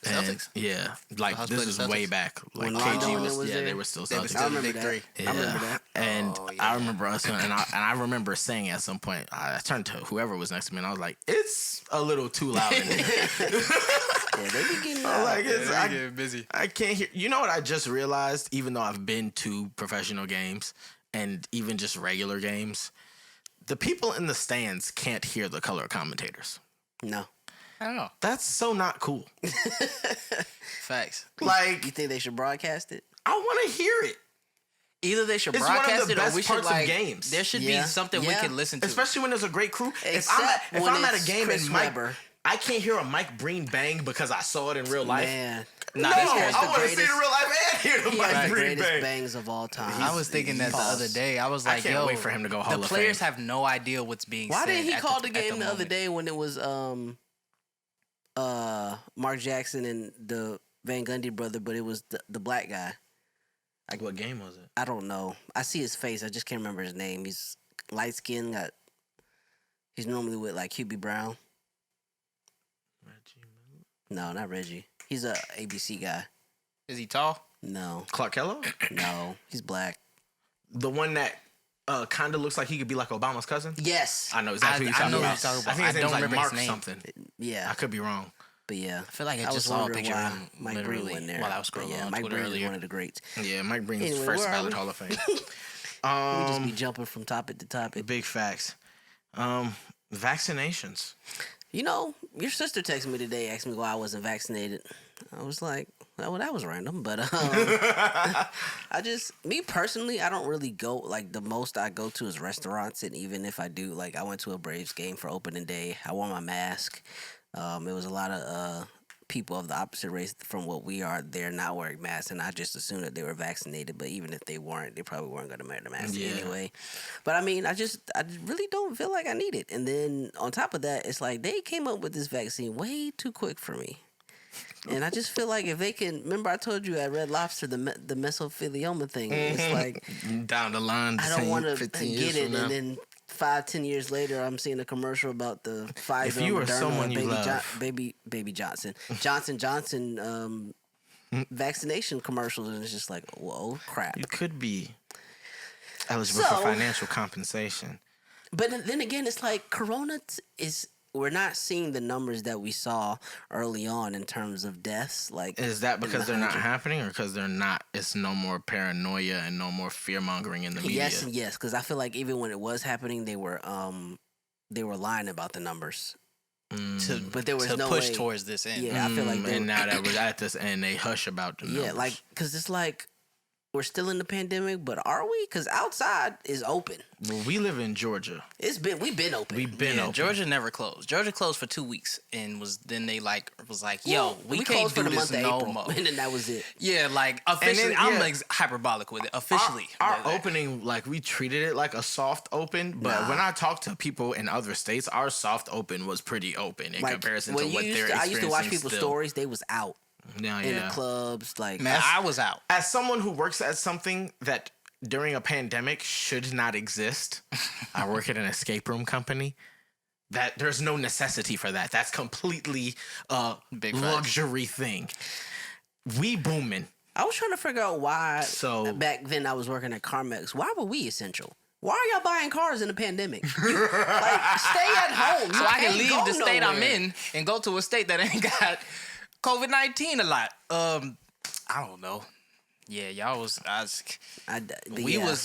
And, Celtics? yeah, like How's this played is the way Celtics? back. Like When Rondo KG was there? they were still They were Celtics. still I the remember big that. three. Yeah. I remember that. And Oh, I yeah. remember us, and I remember saying at some point, I turned to whoever was next to me, and I was like, "It's a little too loud." In here. Yeah, they be getting I'm loud. like, it's, busy. I can't hear. You know what I just realized? Even though I've been to professional games and even just regular games, the people in the stands can't hear the color commentators. No. I don't know. That's so not cool. Facts. Like, You think they should broadcast it? I want to hear it, Either they should It's one of broadcast the it or best we should parts of like games. there should Yeah. be something we Yeah. can listen to. especially when there's a great crew. If Except when I'm at a it's game Chris and Mike, Webber. I can't hear a Mike Breen bang because I saw it in real life. Man. No, Nah, this I guy's want the to see it in greatest- real life and hear the He Mike has the Breen greatest bang. bangs of all time. I was thinking that the other day. I was I like, can't yo, wait for him to go Hall the of players Fame. have no idea what's being Why said. didn't he at call the at game the other moment. day when it was Mark Jackson and the Van Gundy brother, but it was the black guy? Like, what game was it? I don't know. I see his face. I just can't remember his name. He's light skinned. He's normally with like QB Brown. No, not Reggie. He's a ABC guy. Is he tall? No, Clark Kellogg? no, he's black. The one that kind of looks like he could be like Obama's cousin? Yes. I know exactly what I you're know talking who about. you're talking about. I think his I name's don't like remember his Mark name. something. Yeah. I could be wrong. But yeah. I feel like I was just saw a wondering picture of why him Mike Breen literally went there. while I was But scrolling yeah, on Mike Twitter Breen is earlier. one of the greats. Yeah, Mike Breen's Anyway, first where are ballot we? Hall of Fame. We just be jumping from topic to topic. Big facts. Vaccinations. You know, your sister texted me today, asked me why I wasn't vaccinated. I was like, well, that was random. But me personally, I don't really go, like, the most I go to is restaurants. And even if I do, like, I went to a Braves game for opening day. I wore my mask. It was a lot of people of the opposite race from what we are, they're not wearing masks, and I just assumed that they were vaccinated. But even if they weren't, they probably weren't going to wear the mask anyway. But I mean, I really don't feel like I need it. And then on top of that, it's like they came up with this vaccine way too quick for me. And I just feel like if they can, remember I told you at Red Lobster the mesothelioma thing. It's like down the line, I don't want to 15 get years it, from now. and then 5-10 years later, I'm seeing a commercial about the Pfizer, If you are Moderna, someone you love. baby Johnson vaccination commercials, and it's just like, whoa, crap. You could be eligible for financial compensation. But then again, it's like Corona we're not seeing the numbers that we saw early on in terms of deaths. Like, Is that because they're not happening, or because they're not? It's no more paranoia and no more fear mongering in the media. Yes and yes, because I feel like even when it was happening, they were lying about the numbers. But there was no push way. towards this end. Yeah, I feel like and now that we're at this end, they hush about the numbers. yeah, like because it's like we're still in the pandemic, but are we? Because outside is open. Well, we live in Georgia. We've been open. We've been open. Georgia never closed. Georgia closed for 2 weeks and was yo, we can't closed do for the this month of no April, more. and then that was it. Yeah, like officially, then, I'm yeah. like hyperbolic with it. Officially, Our opening, like we treated it like a soft open, but when I talk to people in other states, our soft open was pretty open in comparison to what they're experiencing. I used to watch people's still. stories; they was out Yeah, in the clubs. Like, man, I was out. As someone who works at something that during a pandemic should not exist, I work at an escape room company. That there's no necessity for that. That's completely a Big facts. luxury thing. We booming. I was trying to figure out why. So- back then, I was working at CarMax. Why were we essential? Why are y'all buying cars in the pandemic? Like, stay at home. So You I can can't leave go the state I'm nowhere. in and go to a state that ain't got COVID-19 a lot. I don't know. Yeah, y'all was.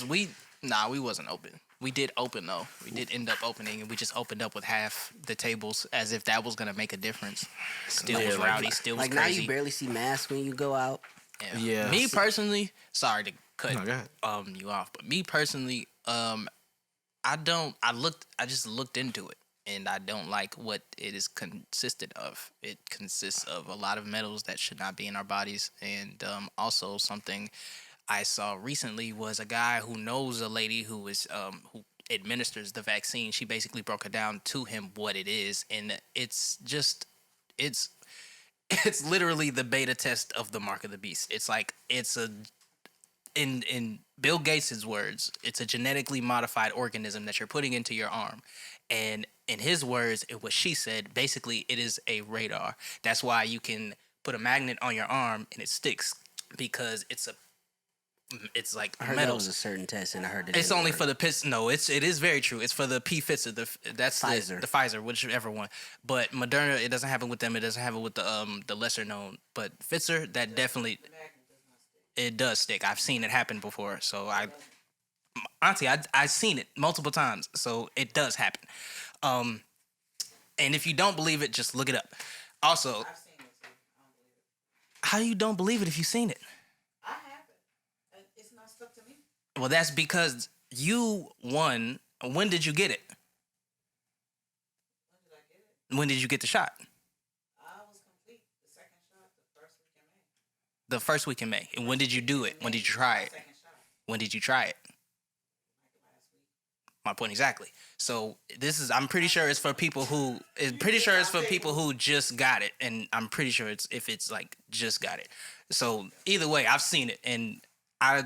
We wasn't open. We did open though. We did end up opening, and we just opened up with half the tables, as if that was gonna make a difference. Still was rowdy. Still was Like now, crazy. you barely see masks when you go out. Yeah. Me personally, sorry to cut No, go ahead. you off, but me personally, I just looked into it, and I don't like what it is consisted of. It consists of a lot of metals that should not be in our bodies, and also something I saw recently was a guy who knows a lady who administers the vaccine. She basically broke it down to him what it is, and it's literally the beta test of the mark of the beast. It's like in Bill Gates' words, it's a genetically modified organism that you're putting into your arm. And in his words, what she said, basically it is a radar. That's why you can put a magnet on your arm and it sticks, because it's like I heard metal. that was a certain test, and I heard it. It's only for the piss. No, it is very true. It's for the Pfizer. That's Pfizer. the Pfizer, whichever one. But Moderna, it doesn't have it with them. It doesn't have it with the lesser known. But Pfizer, that definitely it does stick. I've seen it happen before. So I've seen it multiple times. So it does happen. And if you don't believe it, just look it up. Also, I've seen it too. I don't believe it. how you don't believe it if you've seen it? I haven't. It's not stuck to me. Well, that's because you won. When did you get it? When did I get it? When did you get the shot? I was complete. The second shot, the first week in May. The first week in May. And when did you do it? When did you try it? Second shot, When did you try it? like last week. My point exactly. So I'm pretty sure it's for people who just got it, and I'm pretty sure it's like just got it. So either way, I've seen it, and I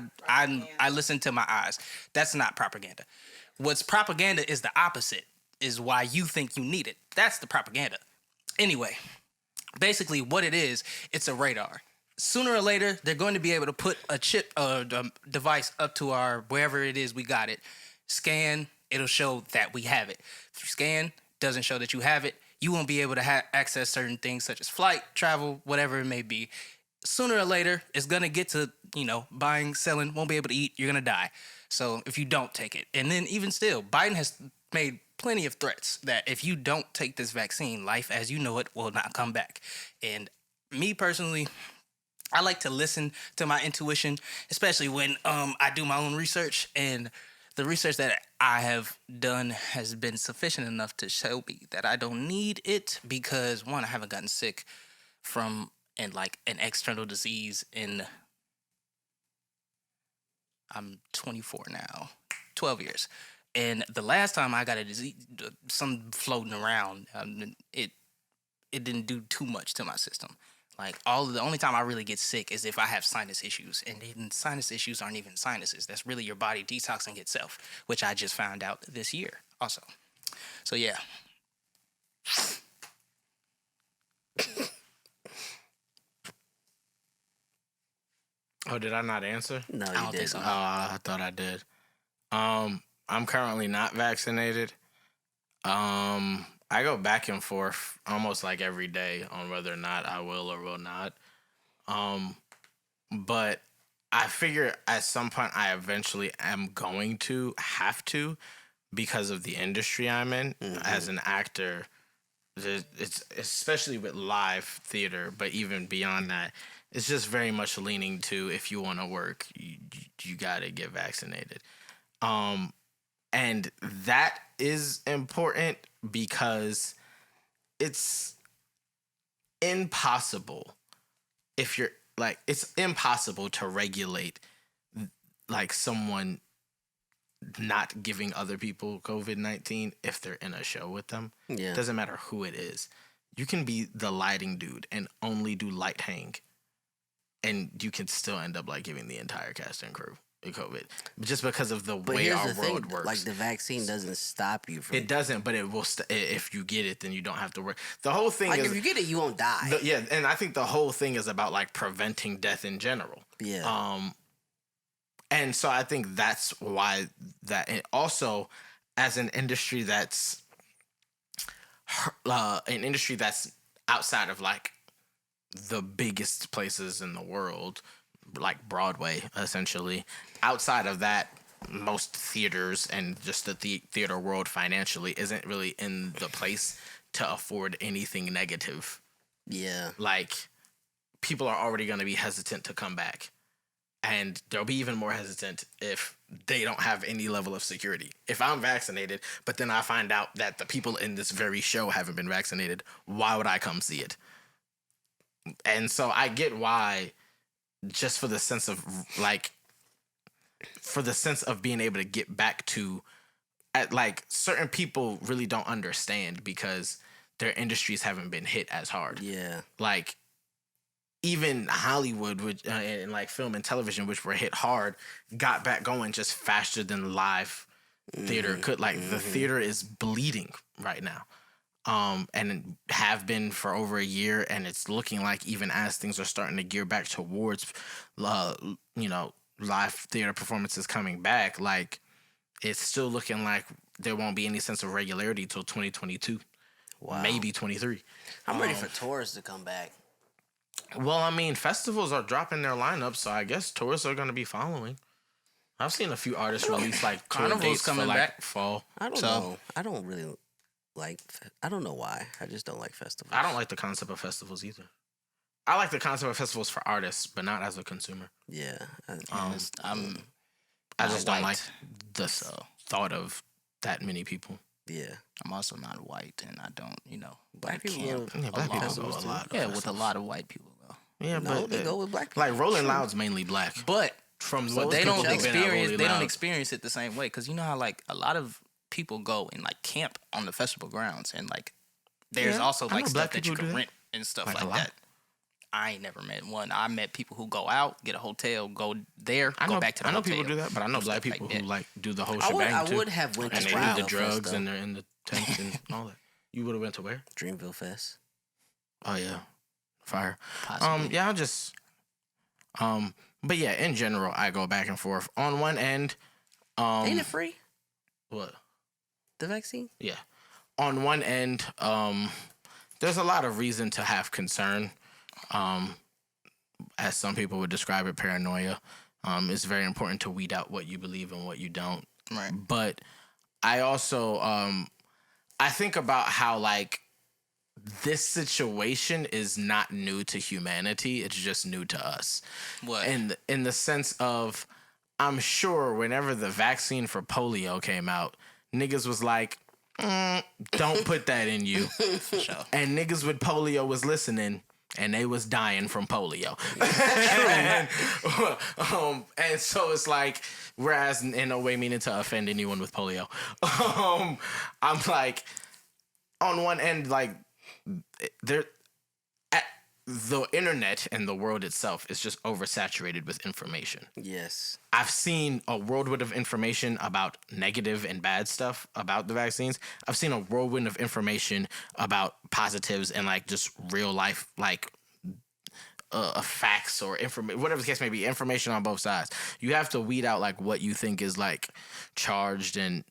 listen to my eyes. That's not propaganda. What's propaganda is the opposite. Is why you think you need it. That's the propaganda. Anyway, basically what it is, it's a radar. Sooner or later, they're going to be able to put a chip, device up to our wherever it is we got it. Scan, it'll show that we have it. If you scan, doesn't show that you have it, you won't be able to access certain things such as flight, travel, whatever it may be. Sooner or later, it's going to get to, buying, selling, won't be able to eat, you're going to die. So if you don't take it. And then even still, Biden has made plenty of threats that if you don't take this vaccine, life as you know it will not come back. And me personally, I like to listen to my intuition, especially when I do my own research, and the research that I have done has been sufficient enough to show me that I don't need it because, one, I haven't gotten sick from an external disease I'm 24 now, 12 years. And the last time I got a disease, some floating around, it didn't do too much to my system. Like the only time I really get sick is if I have sinus issues, and even sinus issues aren't even sinuses. That's really your body detoxing itself, which I just found out this year also. So yeah. Oh, did I not answer? No, I you don't think didn't. so. Oh, I thought I did. I'm currently not vaccinated. I go back and forth almost like every day on whether or not I will or will not. But I figure at some point I eventually am going to have to, because of the industry I'm in. As an actor. It's especially with live theater, but even beyond that, it's just very much leaning to, if you want to work, you got to get vaccinated. And that is important because it's impossible it's impossible to regulate like someone not giving other people COVID-19 if they're in a show with them. Yeah. Doesn't matter who it is. You can be the lighting dude and only do light hang, and you can still end up like giving the entire cast and crew COVID, just because of the way here's our the world thing, works. like the vaccine doesn't stop you from. It doesn't, but it will. If you get it, then you don't have to worry. The whole thing Like is, if you get it, you won't die. yeah, and I think the whole thing is about like preventing death in general. Yeah. And so I think that's why that. And also, as an industry that's outside of like the biggest places in the world, like Broadway, essentially. Outside of that, most theaters and just the theater world financially isn't really in the place to afford anything negative. Yeah. Like, people are already going to be hesitant to come back. And they'll be even more hesitant if they don't have any level of security. If I'm vaccinated, but then I find out that the people in this very show haven't been vaccinated, why would I come see it? And so I get why, just for the sense of being able to get back to, certain people really don't understand because their industries haven't been hit as hard. Yeah. Like, even Hollywood, which and like film and television, which were hit hard, got back going just faster than live theater could. Like, the theater is bleeding right now. And have been for over a year, and it's looking like even as things are starting to gear back towards, live theater performances coming back, like, it's still looking like there won't be any sense of regularity till 2022, maybe 23. I'm ready for tours to come back. Well, I mean, festivals are dropping their lineup, so I guess tourists are going to be following. I've seen a few artists release like tour Carnival's dates coming for like back. fall. I don't know. I don't really like. I don't know why. I just don't like festivals. I don't like the concept of festivals either. I like the concept of festivals for artists, but not as a consumer. Yeah. I just don't like the thought of that many people. Yeah. I'm also not white, and I don't, Black people camp go- Yeah, black along people go with- a lot. Yeah, with a lot of white people go. Yeah, No, but they go with black people. like Rolling Loud's mainly black. But From So what they they people don't who've been at experience. Rolling They don't Loud. experience it the same way, because you know how like a lot of people go and like camp on the festival grounds, and like there's Yeah, also I know like black stuff that people you do can that. rent and stuff Like a like lot. that. I ain't never met one. I met people who go out, get a hotel, go there, I go know, back to the I know hotel. people do that, but I know and black stuff people like who that. like do the whole I shebang too. would have went to And they do Dreamville the Fest, drugs though. and they're in the tent and all that. You would have went to where? Dreamville Fest. Oh yeah, fire. Possibly. Yeah, I'll just, but yeah, in general, I go back and forth. On one end, Ain't it free? what? The vaccine? Yeah. On one end, there's a lot of reason to have concern. As some people would describe it, paranoia. It's very important to weed out what you believe and what you don't. Right. But I also, I think about how, like, this situation is not new to humanity. It's just new to us. What? And in the sense of, I'm sure whenever the vaccine for polio came out, niggas was like, don't put that in you. For sure. And niggas with polio was listening and they was dying from polio. And so it's like, whereas in no way meaning to offend anyone with polio, I'm like, on one end, like, there, the internet and the world itself is just oversaturated with information. Yes. I've seen a whirlwind of information about negative and bad stuff about the vaccines. I've seen a whirlwind of information about positives and like just real life, like facts or information, whatever the case may be, information on both sides. You have to weed out like what you think is like charged and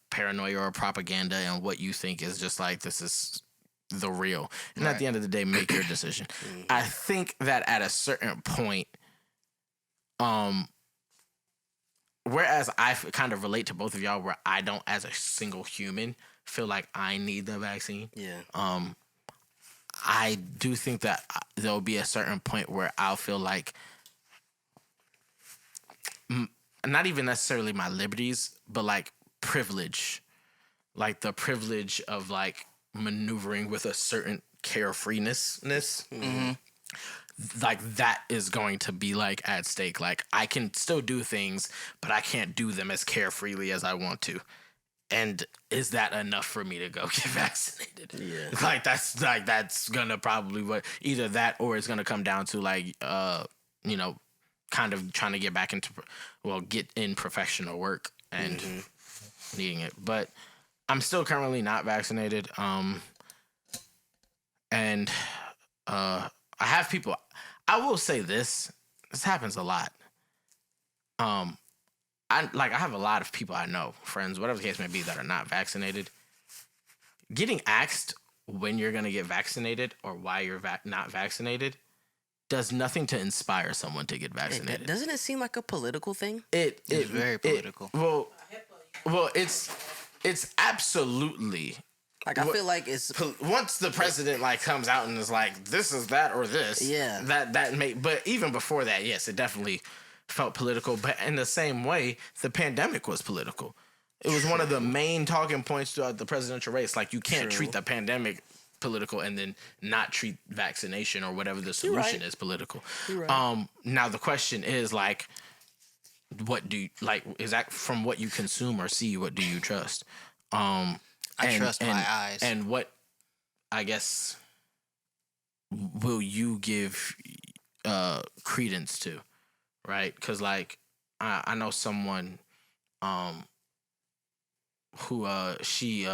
paranoia or propaganda, and what you think is just like, this is the real. And at the end of the day, make your decision. I think that at a certain point, whereas I kind of relate to both of y'all, where I don't, as a single human, feel like I need the vaccine. Yeah. I do think that there'll be a certain point where I'll feel like, not even necessarily my liberties, but like privilege, like the privilege of like maneuvering with a certain carefreeness, like that is going to be like at stake. Like, I can still do things, but I can't do them as carefreely as I want to. And is that enough for me to go get vaccinated? Yeah. That's gonna probably what, either that or it's gonna come down to like, kind of trying to get back into, get in professional work and needing it. But I'm still currently not vaccinated. And I have people, I will say this happens a lot. I have a lot of people I know, friends, whatever the case may be, that are not vaccinated. Getting asked when you're going to get vaccinated or why you're not vaccinated does nothing to inspire someone to get vaccinated. Doesn't it seem like a political thing? It's very political. It's absolutely. Like, I feel like it's once the president like comes out and is like, this is that or this. Yeah. But even before that, yes, it definitely felt political. But in the same way, the pandemic was political. It was one of the main talking points throughout the presidential race. Like, you can't treat the pandemic political and then not treat vaccination or whatever the solution is political. Now the question is like, what do you like? Is that from what you consume or see? What do you trust? I trust my eyes. And what, I guess, will you give credence to, right? Because like I know someone who she's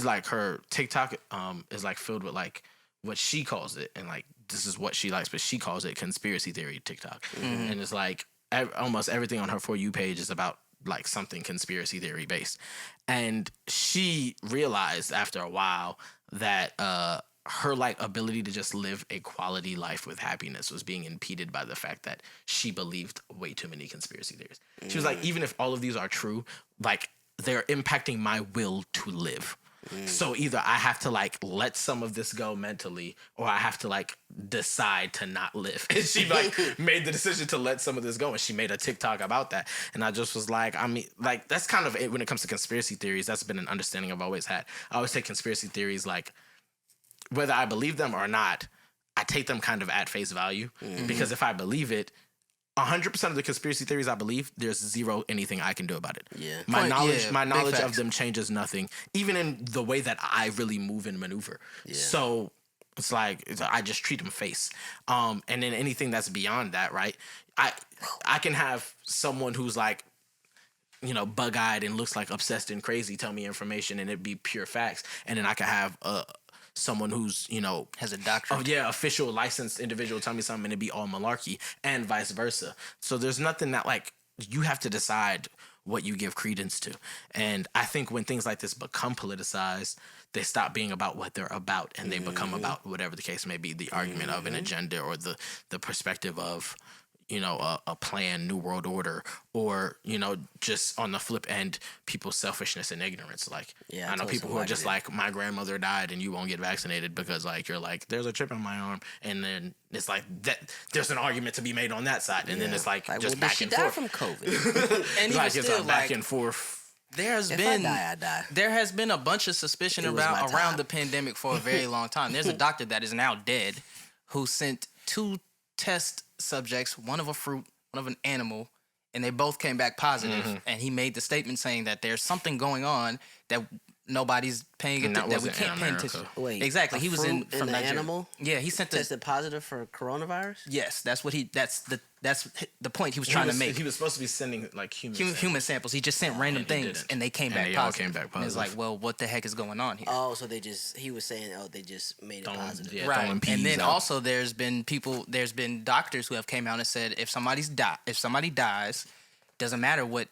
like, her TikTok is like filled with like what she calls it, and like this is what she likes, but she calls it conspiracy theory TikTok. And it's like almost everything on her For You page is about like something conspiracy theory based. And she realized after a while that her like ability to just live a quality life with happiness was being impeded by the fact that she believed way too many conspiracy theories. She was like, even if all of these are true, like they're impacting my will to live. So either I have to like let some of this go mentally, or I have to like decide to not live. And she like made the decision to let some of this go, and she made a TikTok about that. And I just was like, I mean, like that's kind of it when it comes to conspiracy theories. That's been an understanding I've always had. I always take conspiracy theories like, whether I believe them or not, I take them kind of at face value, because if I believe it, 100% of the conspiracy theories I believe, there's zero anything I can do about it. Yeah. My knowledge big of facts. them changes nothing, even in the way that I really move and maneuver. Yeah. So it's like I just treat them face. And then anything that's beyond that, right? I can have someone who's like, you know, bug-eyed and looks like obsessed and crazy tell me information, and it'd be pure facts. And then I can have someone who's, you know, Has a doctorate. official licensed individual tell me something and it'd be all malarkey, and vice versa. So there's nothing that like, you have to decide what you give credence to. And I think when things like this become politicized, they stop being about what they're about, and they become about whatever the case may be, the argument of an agenda, or the perspective of, you know, a plan, new world order, or, you know, just on the flip end, people's selfishness and ignorance. Like, Yeah, I know told people who are somebody just that. like, my grandmother died and you won't get vaccinated because like, you're like, there's a chip on my arm. And then it's like, that there's an argument to be made on that side. And then it's like, just did back she and die forth. from COVID? And even Like, it's still, a back like, and forth There's If been I die. there has been a bunch of suspicion It was my around time. the pandemic for a very long time. There's a doctor that is now dead who sent 2 test subjects, one of a fruit, one of an animal, and they both came back positive. And he made the statement saying that there's something going on that nobody's paying And that attention, that we wasn't in can't pay America. attention. Wait, Exactly. a He was fruit in and from an Nigeria. animal Yeah, he sent the tested positive for coronavirus. yes. That's what that's the point he was trying to make. He was supposed to be sending like Human samples. He just sent random and he things, didn't. and they came And back they all positive. came back And it's like, positive. well, what the heck is going on here? Oh, so he was saying, they just made it Throwing- positive. yeah. Right, throwing and peas then out. also there's been doctors who have came out and said if somebody dies, doesn't matter what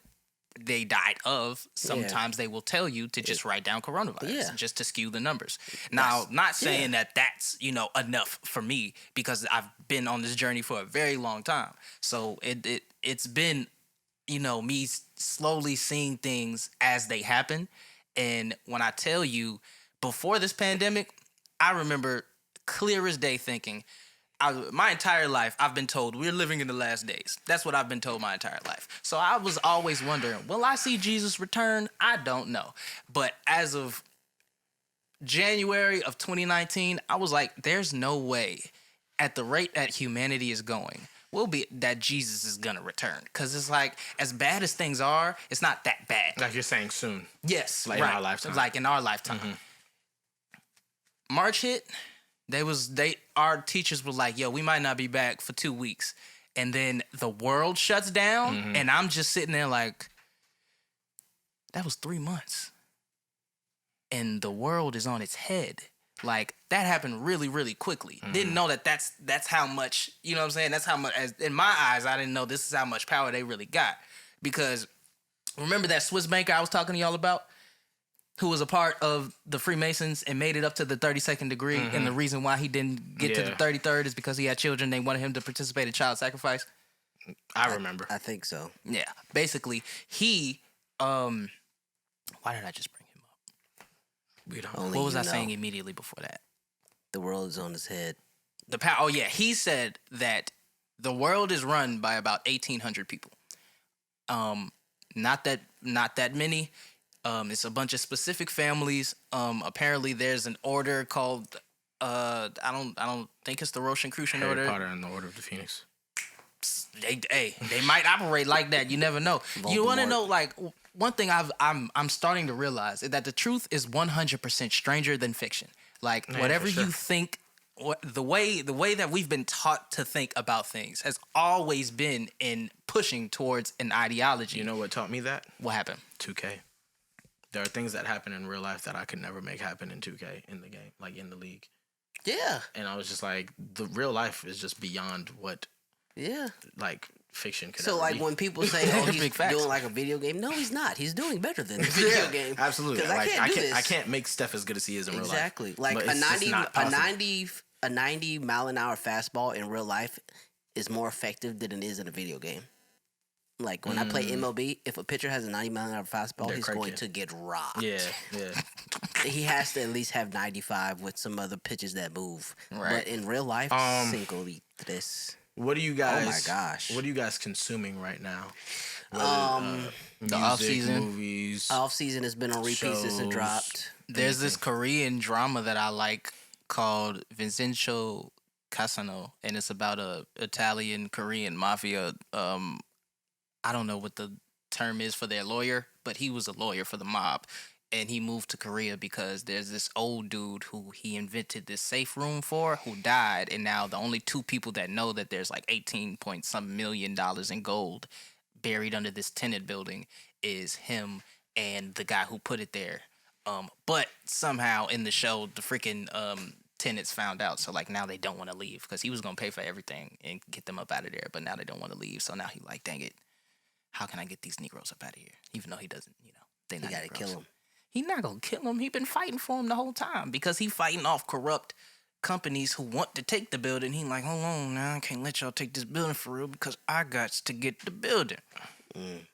they died of. Sometimes they will tell you to just write down coronavirus, just to skew the numbers. Now, not saying that that's enough for me because I've been on this journey for a very long time. So it's been me slowly seeing things as they happen. And when I tell you, before this pandemic, I remember clear as day thinking, my entire life, I've been told we're living in the last days. That's what I've been told my entire life. So I was always wondering, will I see Jesus return? I don't know. But as of January of 2019, I was like, there's no way at the rate that humanity is going, that Jesus is going to return. Because it's like, as bad as things are, it's not that bad. Like you're saying soon. Yes, Like in our lifetime. Like in our lifetime. March hit, our teachers were like, yo, we might not be back for 2 weeks. And then the world shuts down, and I'm just sitting there like, that was 3 months. And the world is on its head. Like, that happened really, really quickly. Didn't know that's how much, you know what I'm saying? That's how much, in my eyes, I didn't know this is how much power they really got. Because remember that Swiss banker I was talking to y'all about? Who was a part of the Freemasons and made it up to the 32nd degree. And the reason why he didn't get to the 33rd is because he had children. They wanted him to participate in child sacrifice. I remember. I think so. Yeah. Basically, he, why did I just bring him up? We don't. Only What was you I know. saying immediately before that? The world is on his head. The power. Oh yeah, he said that the world is run by about 1,800 people. Not that many. It's a bunch of specific families. Apparently, there's an order called I don't think it's the Rosicrucian Harry order. Potter and the Order of the Phoenix. They might operate like that. You never know. You want to Voldemort. know, like, one thing I'm starting to realize is that the truth is 100% stranger than fiction. Like, Yeah, whatever for sure. you think, the way that we've been taught to think about things has always been in pushing towards an ideology. You know what taught me that? What happened? 2K. There are things that happen in real life that I could never make happen in 2K in the game, like in the league. Yeah. And I was just like, the real life is just beyond what Yeah. like fiction could So ever like be. when people say, "Oh, he's Big facts. doing like a video game," no, he's not. He's doing better than the video game. Absolutely. 'Cause Like, I can't do this. I can't make Steph as good as he is in real life. Exactly. Like But a it's just 90, not a possible. 90, a 90 mile an hour fastball in real life is more effective than it is in a video game. Like when I play MLB, if a pitcher has a 90 mile an hour fastball, They're he's cranking. going to get rocked. Yeah, yeah. He has to at least have 95 with some other pitches that move. Right. But in real life, cinco y tres. What are you guys? Oh my gosh. What are you guys consuming right now? The off-season. movies. Off season has been on repeat since it shows. dropped. There's this Korean drama that I like called Vincenzo Casano, and it's about a Italian Korean mafia. I don't know what the term is for their lawyer, but he was a lawyer for the mob, and he moved to Korea because there's this old dude who he invented this safe room for, who died, and now the only 2 people that know that there's like 18 point some million dollars in gold buried under this tenant building is him and the guy who put it there. But somehow in the show, the freaking tenants found out, so like now they don't want to leave because he was gonna pay for everything and get them up out of there. But now they don't want to leave, so now he like, dang it, how can I get these Negroes up out of here? Even though he doesn't, they You not gotta Negroes. kill him. He not gonna kill him. He been fighting for him the whole time because he fighting off corrupt companies who want to take the building. He like, hold on now, I can't let y'all take this building for real because I got to get the building.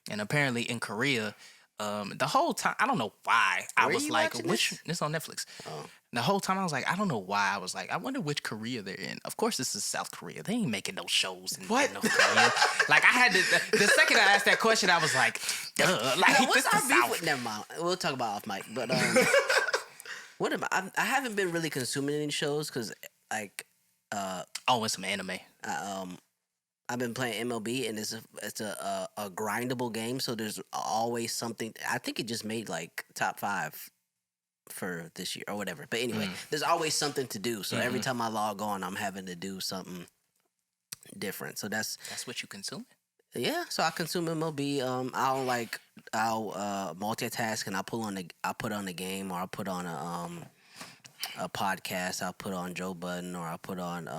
And apparently in Korea, The whole time, I don't know why I Where was you like, watching which this? this on Netflix. Oh. The whole time I was like, I don't know why I was like, I wonder which Korea they're in. Of course, this is South Korea. They ain't making no shows in North Korea. Like I had to. The second I asked that question, I was like, duh. Like What's this our the beef South. with? Never mind. We'll talk about off mic. But what am I haven't been really consuming any shows because like Oh, it's some anime. I've been playing MLB and it's a grindable game, so there's always something. I think it just made like top 5 for this year or whatever. But anyway, there's always something to do. So every time I log on, I'm having to do something different. So that's what you consume. yeah. So I consume MLB. I'll multitask and I'll put on the game or I'll put on a podcast. I'll put on Joe Budden or I'll put on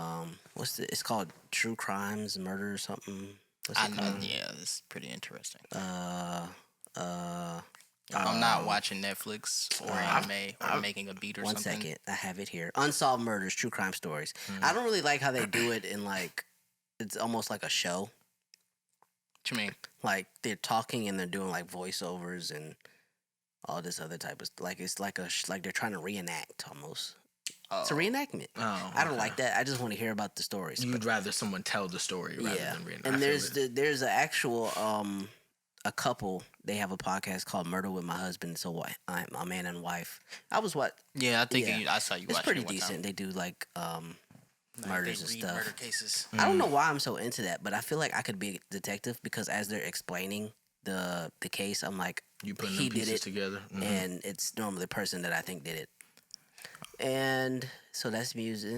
it's called True Crimes, Murder or something. What's it called? Yeah, it's pretty interesting. I'm not watching Netflix or anime or making a beat or One something. second, I have it here. Unsolved Murders, True Crime Stories. I don't really like how they do it in like it's almost like a show. What you mean? Like they're talking and they're doing like voiceovers and all this other type of like it's like like they're trying to reenact almost. It's a reenactment. Oh, I don't like that. I just want to hear about the stories. You'd rather someone tell the story rather than reenact. And there's an actual a couple. They have a podcast called Murder with My Husband. So I'm a man and wife. I was what? Yeah, I think Yeah. I saw you. It's watching pretty it one decent. time. They do like Like, murders they and read stuff. Murder cases. I don't know why I'm so into that, but I feel like I could be a detective because as they're explaining the case, I'm like, You putting he them did pieces it, together. and it's normally the person that I think did it. And so that's music.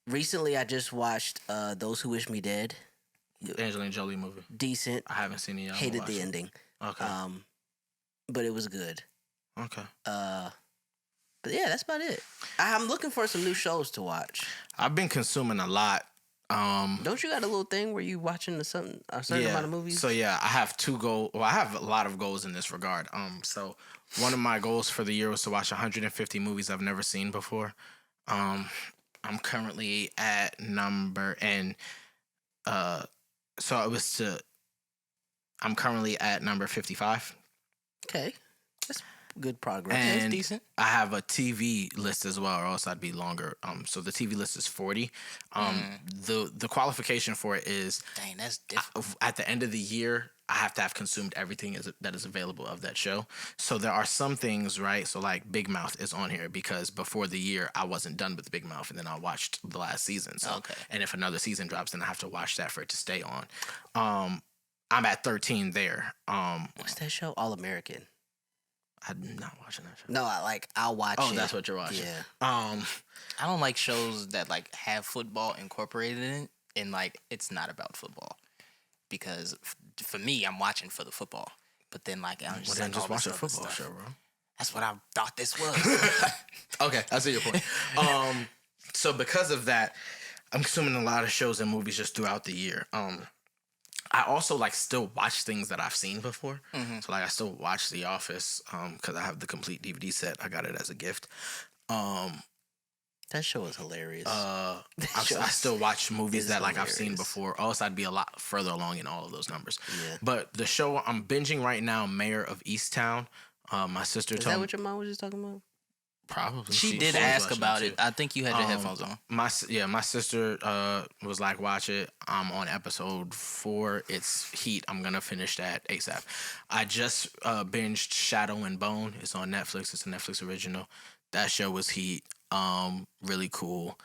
Recently I just watched Those Who Wish Me Dead. Angelina Jolie movie. Decent. I haven't seen it yet. Hated the ending. Okay. But it was good. Okay. But yeah, that's about it. I'm looking for some new shows to watch. I've been consuming a lot. Don't you got a little thing where you watching a certain amount of movies? So yeah, I have 2 goals. Well, I have a lot of goals in this regard. So one of my goals for the year was to watch 150 movies I've never seen before. I'm currently at I'm currently at number 55. Okay, that's good progress. And That's decent. I have a TV list as well, or else I'd be longer. So the TV list is 40. The qualification for it is Dang, that's different. at the end of the year, I have to have consumed everything that is available of that show. So there are some things, right? So like Big Mouth is on here because before the year I wasn't done with Big Mouth, and then I watched the last season. So Okay. and if another season drops, then I have to watch that for it to stay on. I'm at 13 there. What's that show? All American. I'm not watching that show. No, I'll watch it. Oh, that's what you're watching. Yeah. I don't like shows that like have football incorporated in it, and like it's not about football. Because for me, I'm watching for the football. But then like I'm Well, then just watch a other football stuff. show, bro. That's what I thought this was. Okay, I see your point. So because of that, I'm consuming a lot of shows and movies just throughout the year. I also like still watch things that I've seen before. So like I still watch The Office because I have the complete DVD set. I got it as a gift. That show is hilarious. I show still watch movies is that like I've seen hilarious. before. Or else I'd be a lot further along in all of those numbers. Yeah. But the show I'm binging right now, Mayor of Easttown. My sister Is told that me what your mom was just talking about? probably she did was ask watching about too. it. I think you had your headphones on. My sister was like, watch it. I'm on episode 4. It's heat. I'm gonna finish that ASAP. I just binged Shadow and Bone. It's on Netflix. It's a Netflix original. That show was heat. Really cool.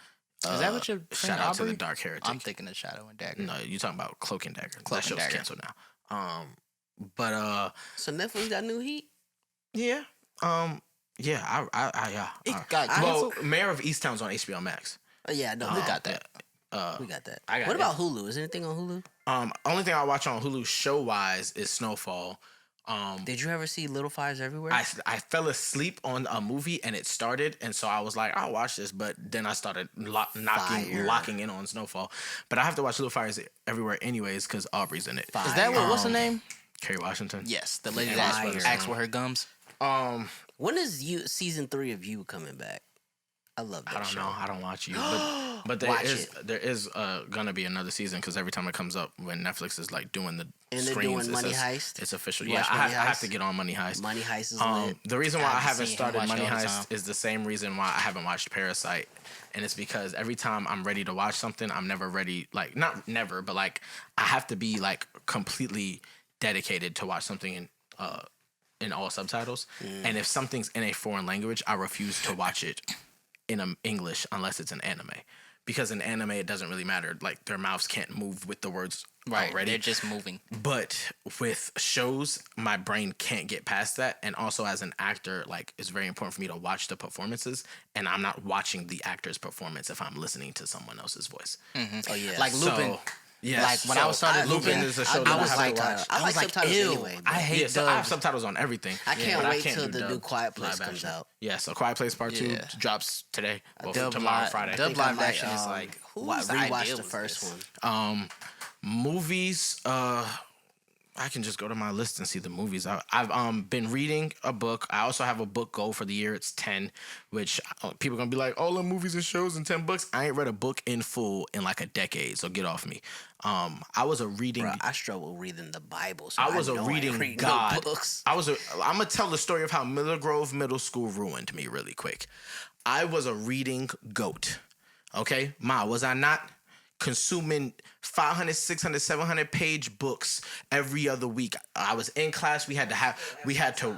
Is that what your friend shout out to Aubrey? the Dark Heretic? I'm thinking of Shadow and Dagger. No, you talking about Cloak and Dagger. Cloak That and show's Dagger. canceled now. But So Netflix got new heat? yeah. Yeah. Yeah. It got well, canceled. Mayor of Easttown's on HBO Max. Yeah, no, We got that. We got that. I got What it. about Hulu? Is anything on Hulu? Only thing I watch on Hulu show wise is Snowfall. Did you ever see Little Fires Everywhere? I fell asleep on a movie and it started, and so I was like, I'll watch this, but then I started locking in on Snowfall. But I have to watch Little Fires Everywhere anyways because Aubrey's in it. Fire. Is that what's her name? Kerry Washington. Yes, the lady Fire. that acts with her gums. When is season 3 of You coming back? I love that I don't show. know. I don't watch you. But But Watch there is gonna be another season because every time it comes up when Netflix is like doing the And they're screens, doing it Money says Heist. it's official. You Yeah, watch I Money have to Heist? get on Money Heist. Money Heist is lit. The reason why I haven't seen him started watch it Money all the Heist time. is the same reason why I haven't watched Parasite, and it's because every time I'm ready to watch something, I'm never ready. Like not never, but like I have to be like completely dedicated to watch something in all subtitles. And if something's in a foreign language, I refuse to watch it in English unless it's an anime. Because in anime, it doesn't really matter. Like their mouths can't move with the words already. They're just moving. But with shows, my brain can't get past that. And also as an actor, like it's very important for me to watch the performances. And I'm not watching the actor's performance if I'm listening to someone else's voice. Oh yeah, Like Lupin. So, yes. Like when I was started Lupin Lupin, is a show I that I was have like, to watch. I like subtitles ew, anyway. I hate Yeah, so I have dubs. subtitles on everything. I can't but wait can't till do the new dubbed Quiet Place live comes action. out. Yeah, so Quiet Place Part 2 Yeah. drops today. Well, Dub tomorrow, live, Friday. dub think I live might, action is like who's rewatch idea the was first this? one. Movies, I can just go to my list and see the movies. I've been reading a book. I also have a book goal for the year. It's 10, which people are gonna be like, all the movies and shows and 10 books. I ain't read a book in full in like a decade, so get off me. I was a reading. Bro, I struggle reading the Bible. So I was a know I ain't reading read god. No books. I'm gonna tell the story of how Miller Grove Middle School ruined me really quick. I was a reading goat. Okay, was I not consuming 500, 600, 700 page books every other week? I was in class. We had to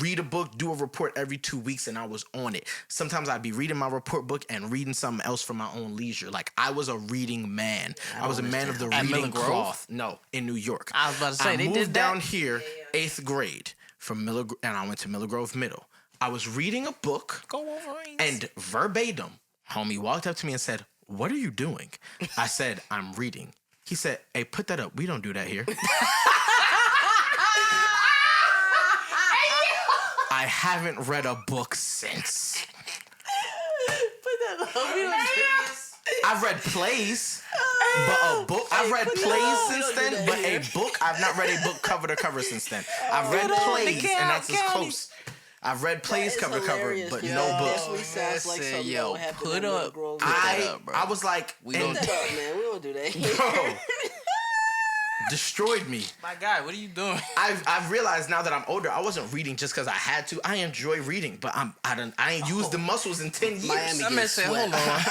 read a book, do a report every 2 weeks, and I was on it. Sometimes I'd be reading my report book and reading something else for my own leisure. Like I was a reading man. I was a man of the At reading Miller Grove? cloth. No, in New York. I was about to say, I they moved did that? down here 8th grade from and I went to Miller Grove Middle. I was reading a book. Go Wolverines. And verbatim, homie walked up to me and said, "What are you doing?" I said, "I'm reading." He said, "Hey, put that up. We don't do that here." I haven't read a book since. I've read plays, but a book. I've read plays since then, but a book. I've not read a book cover to cover since then. I've read plays, and that's as close. I've read plays cover to cover, but no books. Definitely sounds like Listen, something yo, that would happen put at Miller up- Grove. put that up, bro. I was like, We and- don't Put that up, man. We don't do that. bro, destroyed me. My guy, what are you doing? I've realized now that I'm older, I wasn't reading just because I had to. I enjoy reading, but I ain't used the muscles in 10 years. Miami That man gets said, swept. hold on.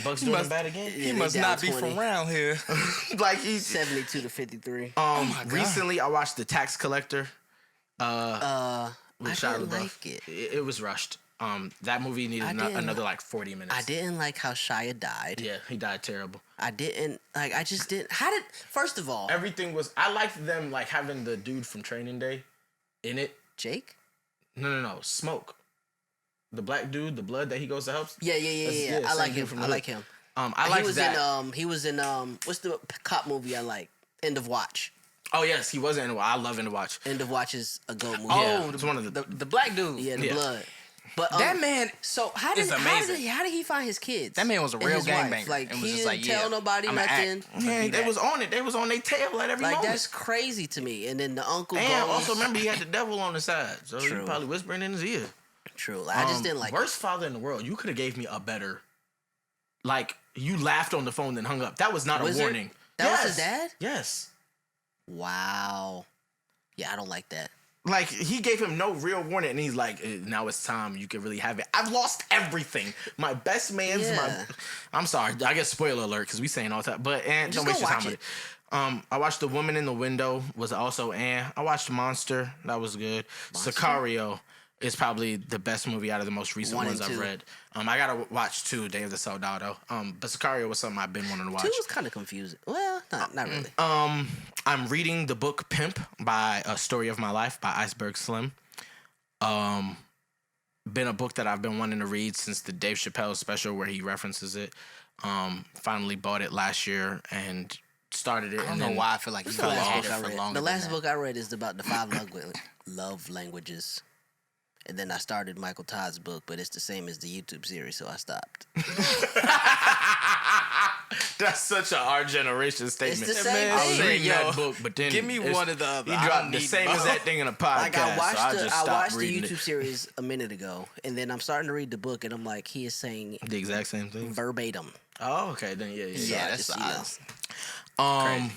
Bucks doing bad again. Yeah, He they must down not be 20. from around here. Like he's 72 to 53. recently I watched The Tax Collector. I With Shia didn't LaBeouf. like it. It was rushed. That movie needed I didn't- another like 40 minutes. I didn't like how Shia died. Yeah, he died terrible. I didn't like. I just didn't. First of all, Everything was. I liked them like having the dude from Training Day in it. Jake. No. Smoke. The black dude, the blood that he goes to help. Yeah. yeah, I same like dude him. from I the hood. like him. I like that. He was in what's the cop movie I like? End of Watch. Oh yes, he was in. I love End of Watch. End of Watch is a goat movie. Yeah, it's one of the black dude. Yeah, the Yeah. blood. But That man, So is amazing. how did he find his kids? that man was a and real his wife? gangbanger. Like and he was just didn't like, tell yeah, nobody I'ma nothing. act. Yeah, do they that. was on it. They was on their tail at every Like moment. that's crazy to me. And then the uncle And goes. also remember he had the devil on the side, so True. he probably whispering in his ear. True. Like, I just didn't like. Worst father in the world. You could have gave me a better. Like you laughed on the phone then hung up. That was not a Wizard? warning. That was Yes. his dad? Yes. Wow. Yeah, I don't like that. Like he gave him no real warning, and he's like, "Now it's time. You can really have it." I've lost everything. My best man's Yeah. I'm sorry. I guess spoiler alert because we saying all the time, but and Just don't waste go your time watch with it. I watched The Woman in the Window. Was also I watched Monster. That was good. Sicario is probably the best movie out of the most recent 1 ones and I've 2. read. I gotta watch 2, Day of the Soldado. But Sicario was something I've been wanting to watch. 2 was kind of confusing. Well, not really. I'm reading the book Pimp by A Story of My Life by Iceberg Slim. Been a book that I've been wanting to read since the Dave Chappelle special where he references it. Finally bought it last year and started it. I don't know why I feel like you The fell last off book I for read. longer. The last than book I read is about the 5 love languages. And then I started Michael Todd's book, but it's the same as the YouTube series, so I stopped. That's such our generation statement. It's the same I was thing. reading Yo, that book, but then give me it's- one or the other. He I dropped don't the need same both. exact thing in a podcast. Like I watched, so I just stopped the reading YouTube it. series a minute ago, and then I'm starting to read the book, and I'm like, he is saying The exact same thing. verbatim. Oh, okay, then yeah. Yeah, I that's just, odds. Um,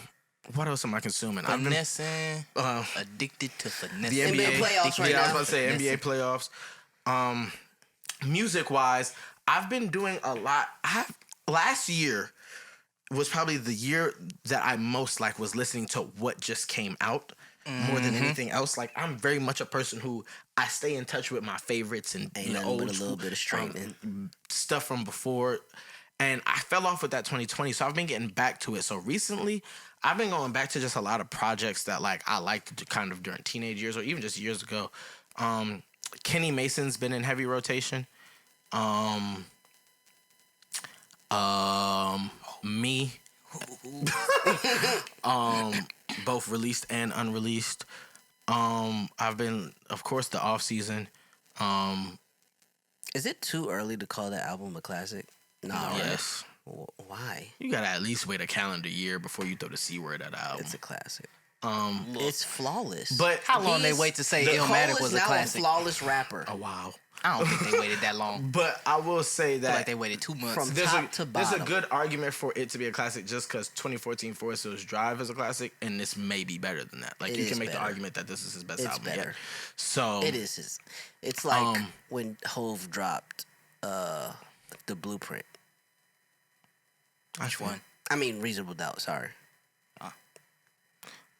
what else am I consuming? I've been Finessing. Addicted to finessing. the NBA playoffs right yeah, I was now. about to say NBA playoffs. Music wise, I've been doing a lot. Last year was probably the year that I most was listening to what just came out more than anything else. Like I'm very much a person who I stay in touch with my favorites and Ain't nothing old but a little school, bit of straightening. stuff from before. And I fell off with that 2020, so I've been getting back to it. So recently, I've been going back to just a lot of projects that I liked to kind of during teenage years or even just years ago. Kenny Mason's been in heavy rotation. Me. Both released and unreleased. I've been, of course, the off season. Is it too early to call that album a classic? No. Right? Yes. Why? You gotta at least wait a calendar year before you throw the C word at the album. It's a classic. It's flawless. But How long they He's- wait to say the Illmatic Cole was is a now classic? a flawless rapper. oh wow. I don't think they waited that long. But I will say I feel that like they waited 2 months. From there's top to there's a bottom. good argument for it to be a classic just because 2014 Forest Hills Drive is a classic, and this may be better than that. Like It you is can make the better. argument that this is his best It's album better. yet. So It is. It's like when Hove dropped the Blueprint. Which one? I mean, Reasonable Doubt. Sorry.